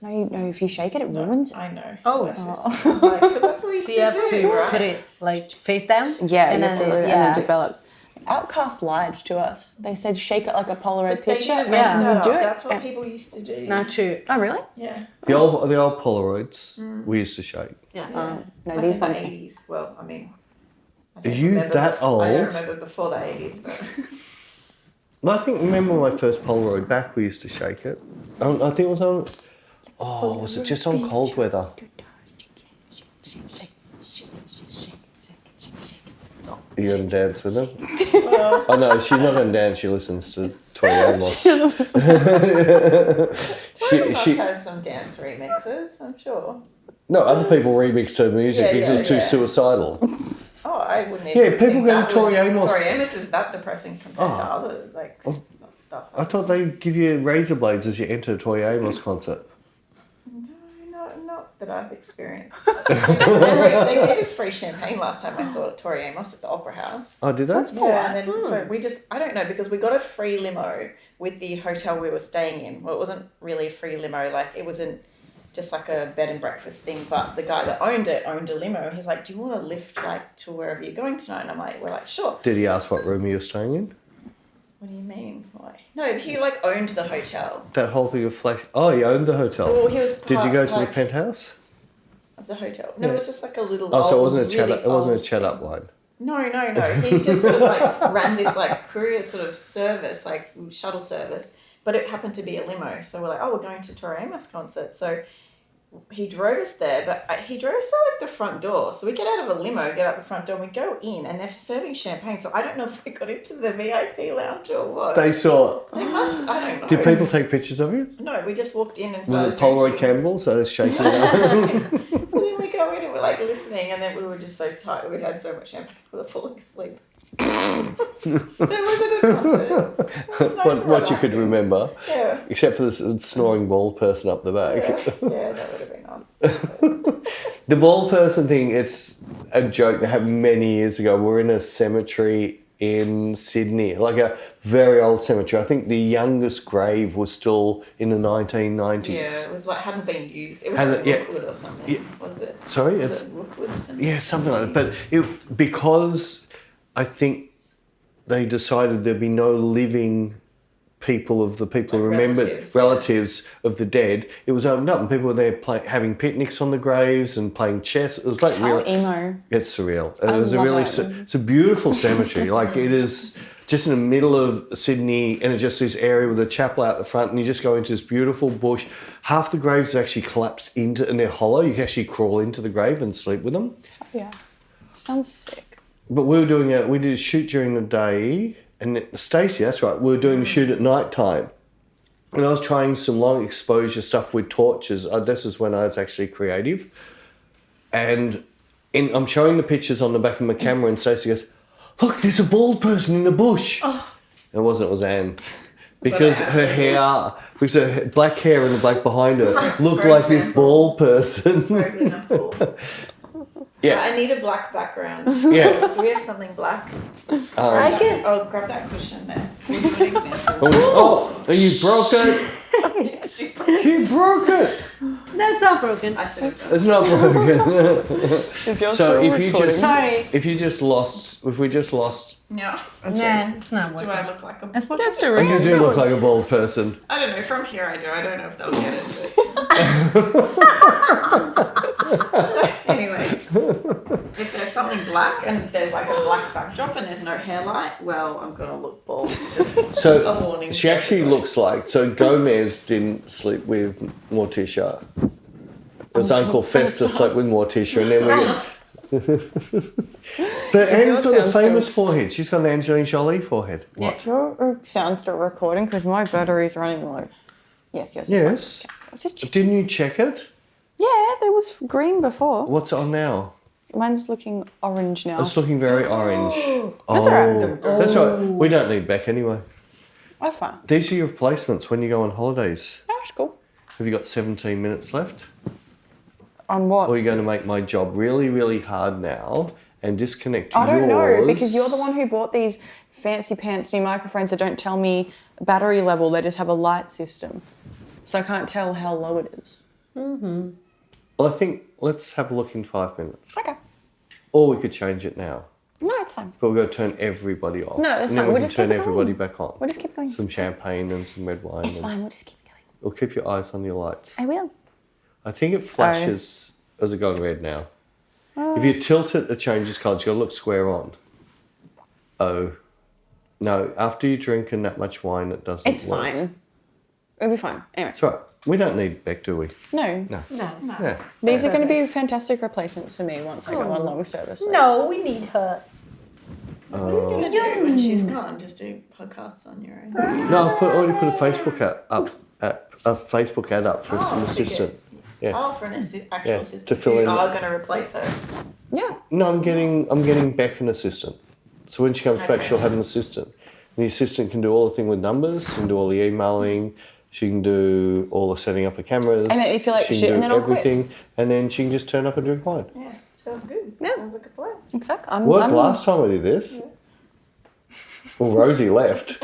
No, if you shake it, it ruins it. I know. Oh. That's just, like, 'cause that's what we used So you have to do, to right? put it like face down? Yeah, and you have then, to, and yeah. then it develops. Outcast lied to us. They said shake it like a Polaroid But they picture didn't and make you that do up. it. That's what and- people used to do. No, true. Oh, really? Yeah. The old Polaroids we used to shake. Yeah. No, Back these in ones. the 80s. Well, I mean. I Are don't you remember that I don't old? remember before the 80s, but. Well, I think, remember my first Polaroid back, we used to shake it. I think it was on, was it just on cold weather? Are you going to dance with them? Oh no, she's not going to dance, she listens to Tori Amos. Tori must have some dance remixes, I'm sure. No, other people remix her music because it was too suicidal. Oh, I wouldn't Yeah, even people think go to that Tori was- Amos. Tori Amos is that depressing compared to other stuff. I thought they'd give you razor blades as you enter a Tori Amos concert. No, not that I've experienced. They gave us free champagne last time I saw Tori Amos at the Opera House. Oh, did they? Yeah, and then so we just, I don't know, because we got a free limo with the hotel we were staying in. Well, it wasn't really a free limo, like it wasn't just like a bed and breakfast thing, but the guy that owned it owned a limo. He's like, do you want to lift like to wherever you're going tonight? And I'm like, we're like, sure. Did he ask what room you were staying in? What do you mean? Why? No, he like owned the hotel. That whole thing of flash. Oh, he owned the hotel. Well, he was Did you go to the like, penthouse? of the hotel? No, it was just like a little. Oh, so it old, wasn't a chat. really It wasn't a old chat thing. up line. No. He just sort of like ran this like courier sort of service, like shuttle service, but it happened to be a limo. So we're like, oh, we're going to Tori Amos concert. So he drove us there, but he drove us to like the front door. So we get out of a limo, get out the front door, and we go in, and they're serving champagne. So I don't know if we got into the VIP lounge or what. They saw. They must. I don't know. Did people take pictures of you? No, we just walked in and With started. a Polaroid drinking. Campbell, so it's shaking it up. But then we go in and we're like listening, and then we were just so tired. We'd had so much champagne, we were falling asleep. But it was a good concert. It was nice and what you could relaxing. remember, Yeah. except for this snoring bald person up the back. Yeah, that would have been nice. The bald person thing, it's a joke that happened many years ago. We're in a cemetery in Sydney, like a very old cemetery. I think the youngest grave was still in the 1990s. Yeah, it was like hadn't been used. It was Hadn't- like yeah. Rookwood or something. Yeah. Was it? Sorry? Was It's- it Rookwood? Yeah, something like that. But because I think they decided there'd be no living people of the people who Like remembered relatives of the dead, it was opened up and people were there having picnics on the graves and playing chess. It was like How real. emo. It's surreal. I It was a love really, it. it's a beautiful cemetery. Like it is just in the middle of Sydney, and it's just this area with a chapel out the front, and you just go into this beautiful bush. Half the graves actually collapse into, and they're hollow. You can actually crawl into the grave and sleep with them. Yeah. Sounds sick. But we did a shoot during the day, and Stacey, that's right, we were doing the shoot at night time. And I was trying some long exposure stuff with torches. This is when I was actually creative. And I'm showing the pictures on the back of my camera, and Stacey goes, "Look, there's a bald person in the bush." Oh. It was Anne. Because her black hair and the black behind her looked like this bald person. Yeah. I need a black background. Yeah. Do we have something black? I'll grab that cushion there. Oh, you broke it. You broke it. That's not broken. I should have done. It's not broken. Is yours So still if recording? if we just lost No. Nah, it's not Do working. I look like a... That's what That's still you recording. do look like a bald person. I don't know. From here I do. I don't know if they'll get it. So anyway, if there's something black and there's like a black backdrop and there's no hair light, well, I'm going to look bald. So A warning she to actually everybody. looks like, so Gomez didn't sleep with Morticia. It was Uncle Festus slept with Morticia, and then we get... But Anne's yours got a sounds famous forehead. She's got an Angelina Jolie forehead. What? Is your sound still recording? Because my battery's running low. Yes. Yes. Okay. I was just checking. Didn't you check it? Yeah, there was green before. What's it on now? Mine's looking orange now. It's looking very orange. That's all right. That's right. We don't need Beck anyway. That's fine. These are your replacements when you go on holidays. Oh, that's cool. Have you got 17 minutes left? On what? Or are you going to make my job really, really hard now and disconnect yours? I don't know, because you're the one who bought these fancy pants new microphones that don't tell me battery level, they just have a light system. So I can't tell how low it is. Well, I think let's have a look in 5 minutes. Okay. Or we could change it now. No, it's fine. But we've got to turn everybody off. No, it's and then fine. we We'll can just turn keep it everybody going. back on. We'll just keep going. Some champagne and some red wine. It's and fine, we'll just keep going. We'll keep your eyes on your lights. I will. I think it flashes as it goes red now. If you tilt it changes colours. You've got to look square on. Oh. No, after you drink in that much wine, it doesn't It's work. fine. It'll be fine. Anyway. That's right. We don't need Beck, do we? No. No. Yeah. These are going to be fantastic replacements for me once I go on long service. No, we need her. What are you going to do when she's gone? Just do podcasts on your own? No, I've already put a Facebook ad up for some assistant. Yeah. Oh, for an actual Yeah, assistant. to fill So in. you are going to replace her. Yeah. No, I'm getting Beck an assistant. So when she comes back, Okay. she'll have an assistant. And the assistant can do all the thing with numbers, she can do all the emailing, she can do all the setting up of cameras. And then if you like she shit, can and do then I'll quit. everything, and then she can just turn up and drink wine. Yeah, sounds good. Yeah. Sounds like a plan. Exactly. Worked last time I did this. Yeah. Well, Rosie left.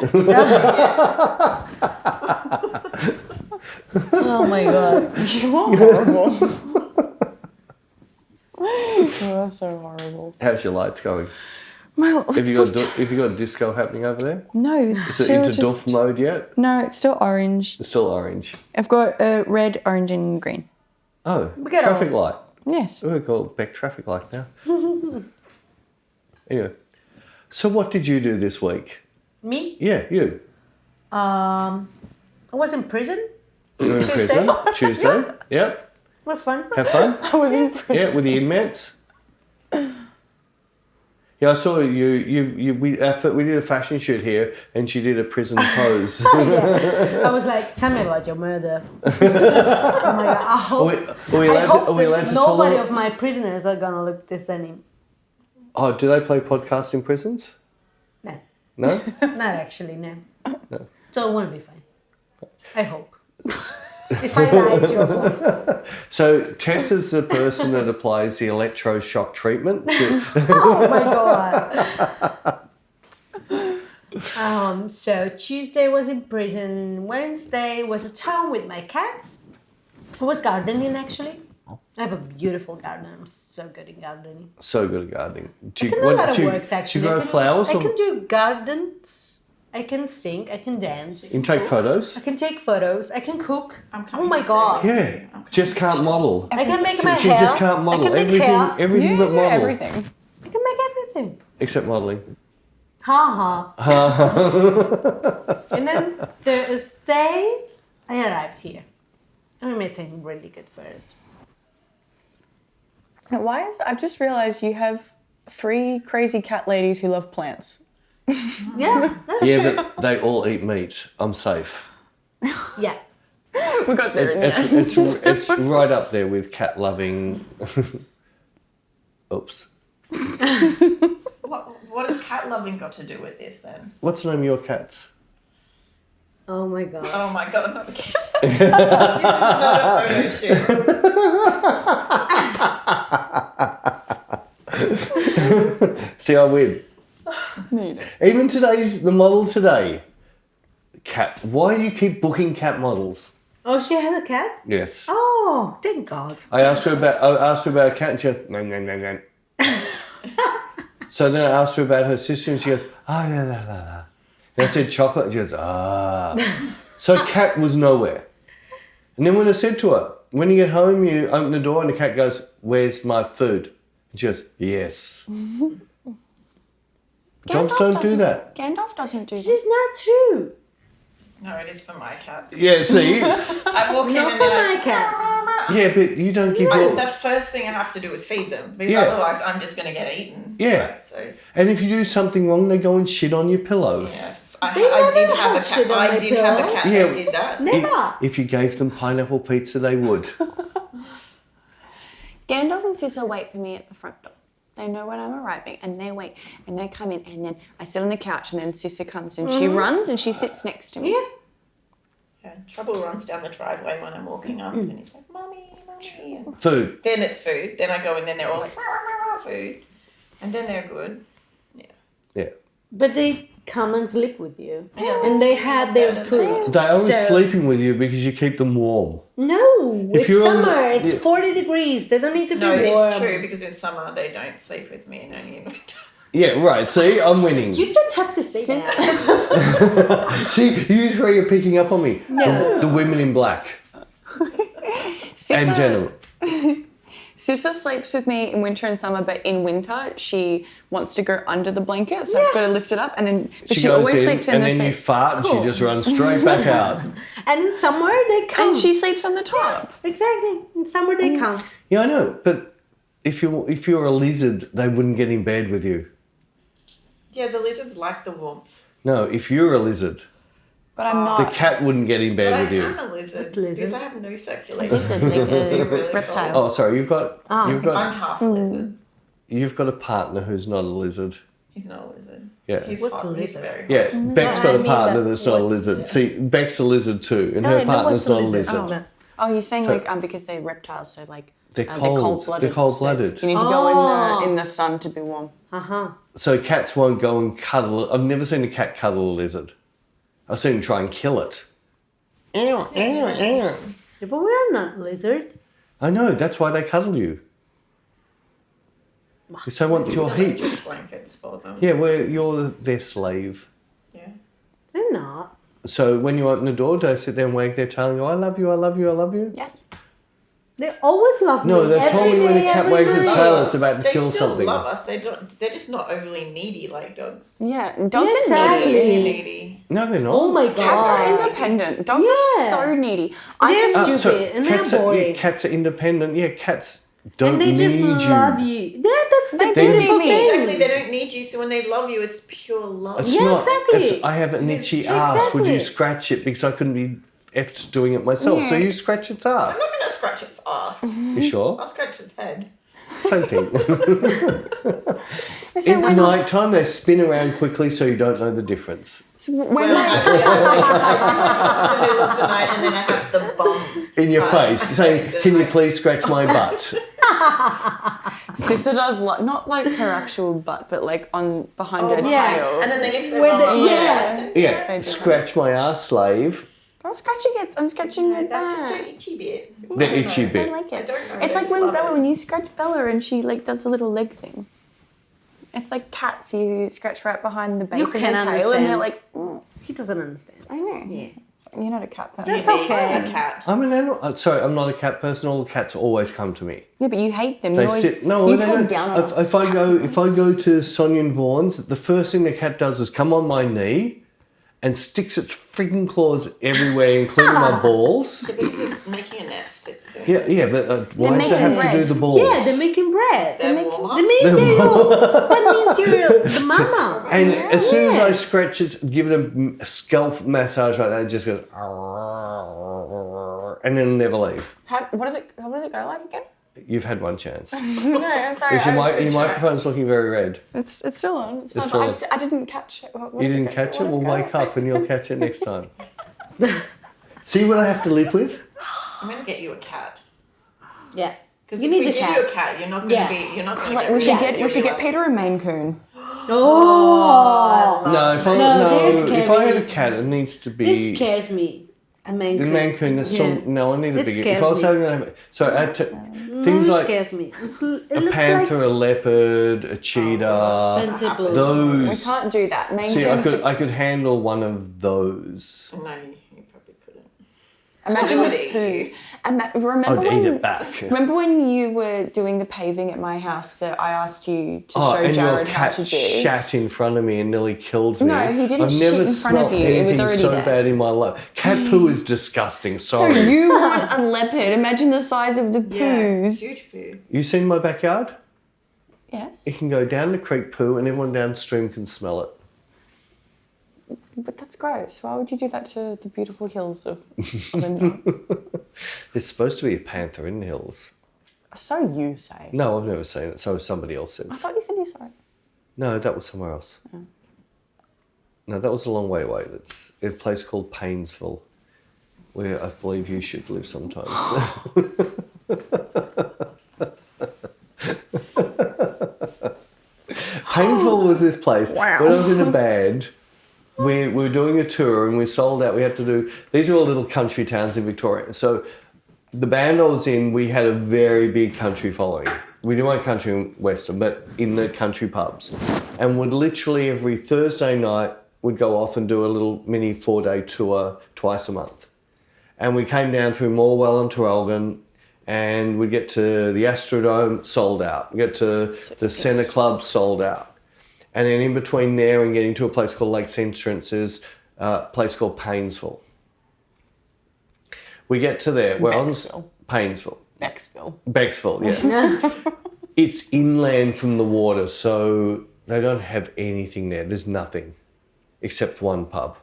Oh my god. You are horrible. You are so horrible. How's your lights going? Well, Have you got disco happening over there? no, it's Is it still into just... Duff mode yet? No, it's still orange. It's still orange. I've got red, orange, and green. Oh, get traffic light. Yes. We call it Beck traffic light now. Anyway, so what did you do this week? Me? Yeah, you. I was in prison. You were in Tuesday. prison. Tuesday. Yep. It was fun. Have fun. I was in prison. Yeah, with the inmates. Yeah, I saw you. We did a fashion shoot here, and she did a prison pose. I was like, tell me about your murder. Oh my god, I hope, Are we allowed that to tell nobody them? of my prisoners are gonna look the same. Oh, do they play podcasts in prisons? No, No? not actually, no. So it won't be fine. I hope. If I lie, it's your fault. So Tess is the person that applies the electroshock treatment. Oh my god. So Tuesday was in prison. Wednesday was at home with my cats. I was gardening actually. I have a beautiful garden. I'm so good in gardening. So good at gardening. I can do a lot of works actually. Do you grow flowers? I or can do gardens. I can sing. I can dance. you can take photos? I can take photos. I can cook. I'm Oh coming my to stay god. with Yeah. Just can't model. I can make my She hair. just can't model. I can make Everything hair. everything You but do model. everything. I can make everything. Except modelling. Ha ha. And then Thursday, I arrived here. And we made some really good photos. Why is I've just realised you have 3 crazy cat ladies who love plants. Yeah, that's Yeah, true. but they all eat meat. I'm safe. Yeah. We got there in the end. It's right up there with cat loving. Oops. What has cat loving got to do with this then? What's the name of your cats? Oh my god. Oh my god, not the cat. This is not a photo shoot. See, I win. No, you don't. Even the model today. Cat. Why do you keep booking cat models? Oh, she had a cat? Yes. Oh, thank God. I asked her about a cat and she goes, no. So then I asked her about her sister and she goes, oh, yeah. And I said chocolate and she goes, ah. So cat was nowhere. And then when I said to her, when you get home, you open the door and the cat goes, where's my food? And she goes, yes. Dogs don't do that. Gandalf doesn't do This that. is not true. No, it is for my cats. Yeah, see? I walk in Not and for they're my like, cat. Yeah, but you don't give But your... the first thing I have to do is feed them because Yeah. otherwise I'm just going to get eaten. Yeah. Right, so, And if you do something wrong, they go and shit on your pillow. yes. They I never did have have a shit cat. on I my did have a pillow. cat Yeah. that did that. Never. If you gave them pineapple pizza, they would. Gandalf and Sissa wait for me at the front door. They know when I'm arriving and they wait and they come in and then I sit on the couch and then Sissa comes and she runs and she sits next to me. Yeah. Yeah, Trouble runs down the driveway when I'm walking up and he's like, Mummy. Food. Then it's food. Then I go and then they're all like, food. And then they're good. Yeah. But they come and sleep with you. Yeah. And they had their food. They're only So- sleeping with you because you keep them warm. No, If it's you're on the- summer. It's yeah. 40 degrees. They don't need to be No, warm. it's true because in summer they don't sleep with me and only in winter. Yeah, right. See, I'm winning. You don't have to say that. See, you three are picking up on me. No. The women in black and gentlemen. Sissa sleeps with me in winter and summer, but in winter she wants to go under the blanket, so I've got to lift it up, and then but she goes always in, sleeps in and the then same. you fart and she Cool. just runs straight back out. And in summer, they come. And she sleeps on the top. Exactly. In summer, they come. Yeah, I know, but if you're a lizard, they wouldn't get in bed with you. Yeah, the lizards like the warmth. No, if you're a lizard, But I'm the not. cat wouldn't get in But bed I with you. am a lizard It's lizard. because I have no circulation. Lizard, like a Really reptile. Oh, sorry, you've got I'm half a lizard. you've got a partner who's not a lizard. He's not a lizard. Yeah. He's What's hot. a He's lizard? very hot. Yeah, Beck's I got a mean, partner but that's not a what's- lizard. See, Beck's a lizard too, and her partner's not a lizard. Oh, no. Oh, you're saying So- like because they're reptiles, so like They're they're cold. cold-blooded. They're cold-blooded. So you need to go Oh. in the sun to be warm. Uh-huh. So cats won't go and cuddle. I've never seen a cat cuddle a lizard. I've seen them try and kill it. Yeah, but we are not lizard. I know, that's why they cuddle you. Because they want your Still heat. make blankets for them. Yeah, you're their slave. Yeah. They're not. So when you open the door, do they sit there and wag their tail and go, I love you, I love you, I love you? Yes. They always love me. No, they've told me when a day, cat every wags its night. tail, it's about to They kill still something. love us. They don't. They're just not overly needy like dogs. Yeah, dogs are Exactly. needy. They're needy. No, they're not. Oh my god. Cats are independent. Dogs are Yeah. so needy. They're I can, stupid and they're cats are, boring. cats are independent. Yeah, cats don't And they need just you. love you. Yeah, that's the They do beautiful need me. thing. Exactly. They don't need you. So when they love you, it's pure love. It's Yeah, not. exactly. It's, I have an itchy It's- ass. Would you exactly. scratch it? Because I couldn't be effed doing it myself. So Yeah. you scratch its I'm ass. not gonna scratch its ass. You sure? I'll scratch its head. Same thing. so In when, night time, they spin around quickly so you don't know the difference. so when Well, I, actually, I do in the middle of the night, and then I have the bum. In your face, saying, can you please scratch my butt? Sissa does not like her actual butt, but like on behind her yeah. tail. And then they lift their Where bum. the- yeah. Yeah, They do. scratch my ass, slave. I'm scratching it. I'm scratching her That's just back. the itchy bit. The itchy I bit. like I it. don't know. It's I like just when love Bella, it. when you scratch Bella and she like does a little leg thing. It's like cats. You scratch right behind the base of can their tail, and they're understand. like, mm, He doesn't understand. I know. Yeah. You're not a cat person. That's Maybe okay. A cat. I'm an animal. Sorry, I'm not a cat person. All cats always come to me. Yeah, but you hate them. They you always, sit. No, you they talk don't. down on us. If I go to Sonia and Vaughan's, the first thing the cat does is come on my knee, and sticks its freaking claws everywhere, including my balls. Yeah, because it's making a nest. It's doing Yeah, but why does it have to do the balls? Yeah, they're making bread. They're warm up. That means you're the mama. And as soon as I scratch it, give it a scalp massage like that, it just goes, and then never leave. What does it go like again? You've had one chance. No, I'm sorry. Your microphone's looking very red. It's still on. It's fine. It's still But I didn't catch it. You didn't catch it? Well, wake up and you'll catch it next time. See what I have to live with? I'm going to get you a cat. Yeah. Because You if need we the give cat. you a cat, you're not going to be. You're not going to Like, we should get Peter a Maine Coon. Oh. No, if I had a cat, it needs to be. This scares me. A Maine The Coon. Maine Coon, no, I need a It bigger. scares If I was me. having things It like scares me. It a looks panther, a leopard, a cheetah, sensible. We those. can't do that. Maine See, Coons. I could handle one of those. No, you probably couldn't. Imagine the Would eat poos. you. Remember I'd when? eat it back. Remember when you were doing the paving at my house that I asked you to Oh, show and Jared your how cat to do? shat in front of me and nearly killed me. No, he didn't I've shit never in front of smelled you. It was anything already so there. bad in my life. Cat poo is disgusting. So Sorry. you want a leopard? Imagine the size of the Yeah, poos. huge poo. You seen my backyard? Yes, It can go down the creek poo and everyone downstream can smell it. but that's gross. Why would you do that to the beautiful hills of Linda? There's supposed to be a panther in the hills. So you say. No, I've never seen it. So somebody else I says. thought you said you saw it. No, that was somewhere else. No, that was a long way away. That's a place called Painesville, where I believe you should live sometimes. Painesville was this place. Wow. When I was in a band, we were doing a tour and we sold out. We had to do, these are all little country towns in Victoria. So the band I was in, we had a very big country following. We didn't want country and western, but in the country pubs. And would literally every Thursday night, would go off and do a little mini 4-day tour twice a month. And we came down through Morwell and Traralgon, and we'd get to the Astrodome, sold out. We get to the Centre Club, sold out. And then in between there and getting to a place called Lakes Entrance is a place called Painesville. We get to there. We're Becksville. on Painesville. Becksville. Yeah. It's inland from the water, so they don't have anything there. There's nothing except one pub.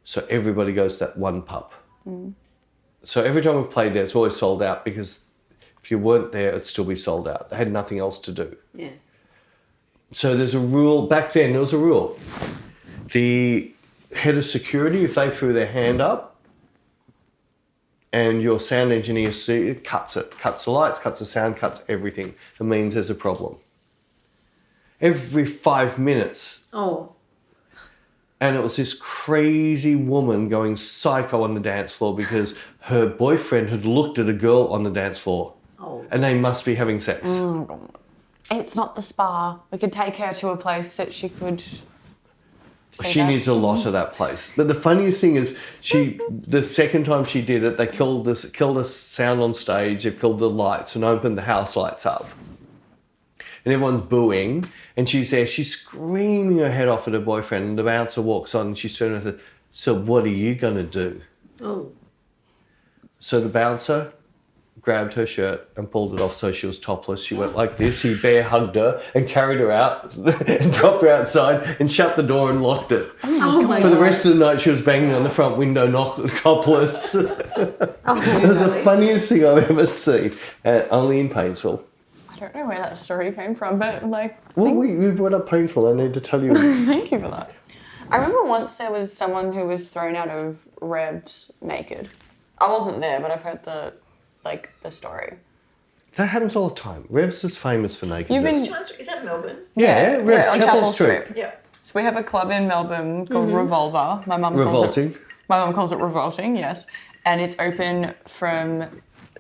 So everybody goes to that one pub. So every time we've played there, it's always sold out because if you weren't there, it'd still be sold out. They had nothing else to do. Yeah. So there's a rule, back then there was a rule. The head of security, if they threw their hand up and your sound engineer see it, cuts the lights, cuts the sound, cuts everything. It means there's a problem. Every 5 minutes. Oh. And it was this crazy woman going psycho on the dance floor because her boyfriend had looked at a girl on the dance floor. Oh. And they must be having sex. It's not the spa. We could take her to a place that she could. She needs a lot of that place. But the funniest thing is, the second time she did it, they killed the sound on stage, they killed the lights and opened the house lights up. And everyone's booing, and she's there, she's screaming her head off at her boyfriend, and the bouncer walks on and she's turning and said, "So what are you going to do?" Oh. So the bouncer grabbed her shirt and pulled it off so she was topless. She went like this, he bear hugged her and carried her out and dropped her outside and shut the door and locked it. Oh my For the God. rest of the night she was banging on the front window, topless. It was the funniest thing I've ever seen, only in Painesville. I don't know where that story came from, but like, Well, we brought up Painesville, I need to tell you. thank you for that. I remember once there was someone who was thrown out of Revs naked. I wasn't there, but I've heard the story. That happens all the time. Revs is famous for nakedness. You've been- Is that Melbourne? Yeah, Revs, on Chapel Street. Yeah. So we have a club in Melbourne called Revolver. My mum Revolting. calls it Revolting, yes. And it's open from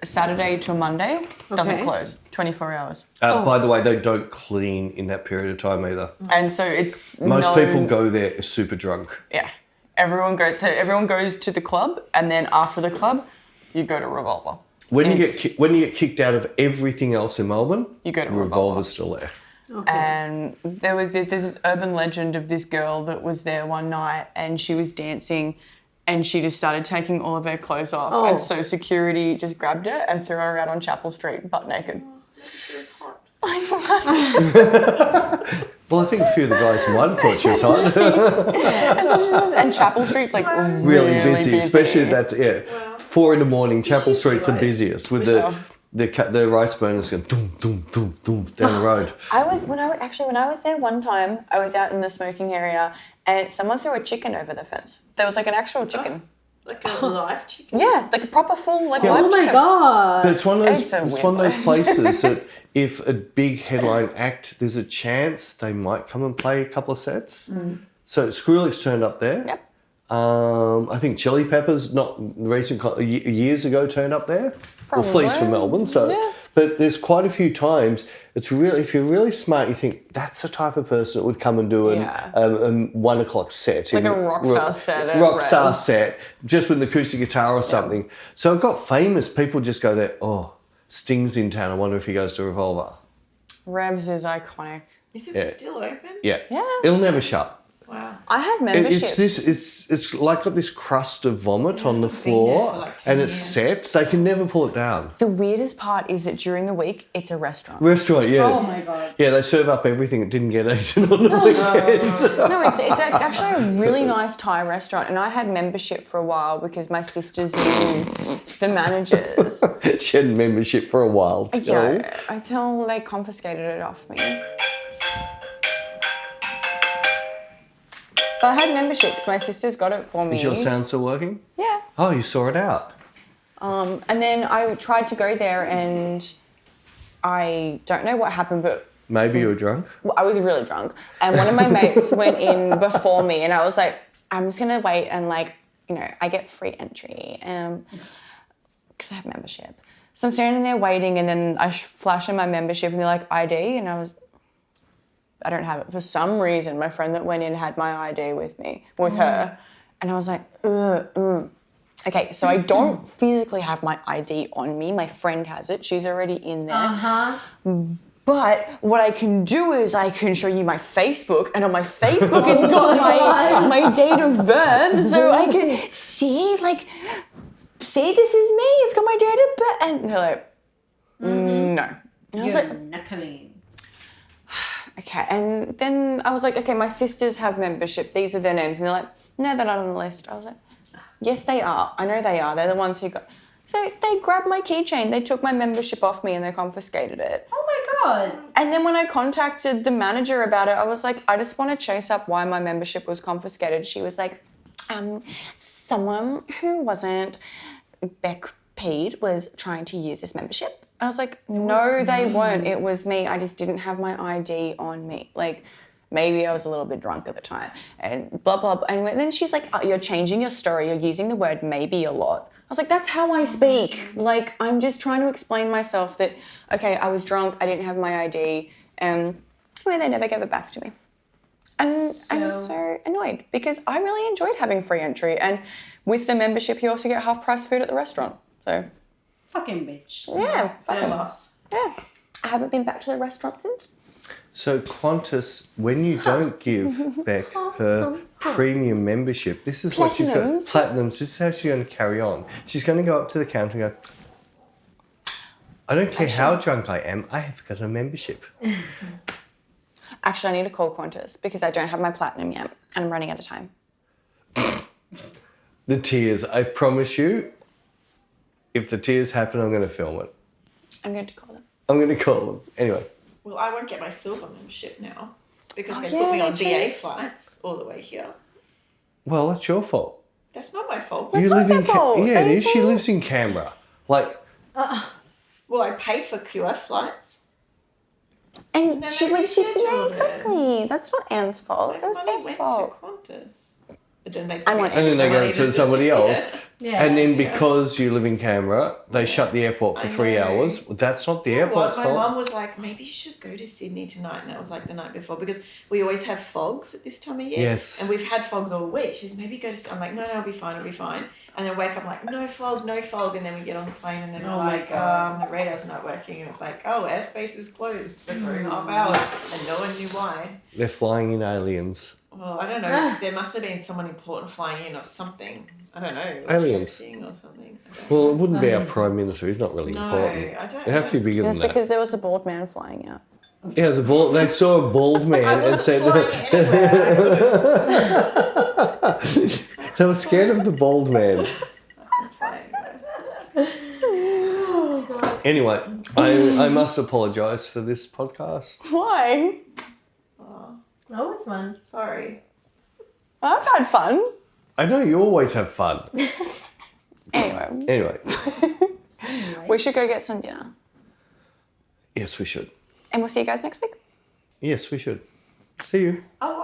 Saturday till Monday. Doesn't Okay. close. 24 hours. By the way, they don't clean in that period of time either. And so it's Most people go there super drunk. Yeah. Everyone goes to the club, and then after the club, you go to Revolver. When you It's- get kicked out of everything else in Melbourne, You go to Revolver's still there. Okay. And there's this urban legend of this girl that was there one night and she was dancing and she just started taking all of her clothes off. Oh. And so security just grabbed her and threw her out on Chapel Street butt naked. She was hot. Well, I think a few of the guys might have thought she was hot. And Chapel Street's like Really busy, especially that, 4 a.m, Chapel She's Street's the right. busiest with sure. the rice burners going doom, doom, doom, doom down the road. When I was there one time, I was out in the smoking area and someone threw a chicken over the fence. There was like an actual chicken. Like a live chicken. Yeah, like a proper full live Oh my chicken. god. But it's one of those, It's a it's weird one of those place. places that if a big headline act, there's a chance they might come and play a couple of sets. So Skrillex turned up there. Yep. I think Chili Peppers, not recent, years ago, turned up there. Well, Fleet's from Melbourne, so. Yeah. But there's quite a few times. It's really, if you're really smart, you think that's the type of person that would come and do a 1 o'clock set, Like a rock star set at rock star Revs. set, just with an acoustic guitar or something. So I've got famous people just go there. Oh, Sting's in town. I wonder if he goes to Revolver. Revs is iconic. Is it Yeah. still open? Yeah, Yeah. it'll never shut. Wow. I had membership. It's like got this crust of vomit on the I've been there floor, for like 10 and it's years. set. They can never pull it down. The weirdest part is that during the week, it's a restaurant. Restaurant, yeah. Oh my god. Yeah, they serve up everything that didn't get eaten on the weekend. No, it's actually a really nice Thai restaurant, and I had membership for a while because my sisters knew the managers. She had membership for a while. Yeah, until they confiscated it off me. But I had membership because my sisters got it for me. Is your sound still working? Yeah. Oh, you saw it out. And then I tried to go there, and I don't know what happened, but Maybe you were drunk. I was really drunk. And one of my mates went in before me, and I was like, I'm just gonna wait and I get free entry because I have membership. So I'm standing there waiting, and then I flash in my membership, and they're like, ID, and I don't have it. For some reason, my friend that went in had my ID with her. And I was like, Okay, so I don't physically have my ID on me. My friend has it. She's already in there. But what I can do is I can show you my Facebook, and on my Facebook it's got my date of birth, so I can see this is me. It's got my date of birth, and they're like, no. And I was like, not coming in. okay. And then I was like, okay, my sisters have membership. These are their names, and they're like, no, they're not on the list. I was like, yes, they are. I know they are. They're the ones who got. So they grabbed my keychain. They took my membership off me and they confiscated it. Oh my god. And then when I contacted the manager about it, I was like, I just want to chase up why my membership was confiscated. She was like, someone who wasn't Bec Pede was trying to use this membership. I was like, no, they weren't. It was me. I just didn't have my ID on me. Maybe I was a little bit drunk at the time and blah, blah, blah. Anyway, then she's like, you're changing your story. You're using the word maybe a lot. I was like, that's how I speak. I'm just trying to explain myself that, okay, I was drunk. I didn't have my ID. And they never gave it back to me. And I'm so annoyed because I really enjoyed having free entry. And with the membership, you also get half price food at the restaurant. So, Fucking bitch. yeah, fucking Their loss. yeah. I haven't been back to the restaurant since. So Qantas, when you don't give Bec her premium membership, this is what she's going to... Platinums. This is how she's going to carry on. She's going to go up to the counter and go, I don't care how drunk I am, I have got a membership. Actually, I need to call Qantas because I don't have my platinum yet and I'm running out of time. The tears, I promise you, if the tears happen, I'm going to film it. I'm going to call them. I'm going to call them. Anyway. Well, I won't get my silver membership now because they yeah, put me on they BA flights all the way here. Well, that's your fault. That's not my fault. That's not their fault. Yeah, it They is. She told- lives in Canberra. Well, I paid for QF flights. And No, yeah, children. exactly. That's not Anne's fault. My That was money their went fault. to Qantas. then they I want And then they go someone to even- somebody else. Yeah. And then because you live in Canberra, they shut the airport for I 3 know. hours. That's not the You know what? airport's My fault. mum was like, maybe you should go to Sydney tonight, and that was like the night before because we always have fogs at this time of year. Yes. And we've had fogs all week. She's maybe go to. I'm like, no, it'll be fine, it'll be fine. And then wake up, I'm like, no fog, and then we get on the plane, and then Oh we're my like, God. the radar's not working, and it's like, oh, airspace is closed for 3.5 hours, and no one knew why. They're flying in aliens. Well, I don't know. There must have been someone important flying in or something. I don't know. Aliens. Testing or something. I don't Well, it wouldn't be our Aliens. Prime Minister. He's not really know. important. I don't. It'd have to be bigger It's than that. because there was a bald man flying out. Yeah, it was they saw a bald man and said they were scared of the bald man. Anyway, I must apologise for this podcast. Why? That was fun. Sorry. I've had fun. I know you always have fun. Anyway, Anyway, we should go get some dinner. yes, we should. And we'll see you guys next week. Yes, we should. See you. Oh,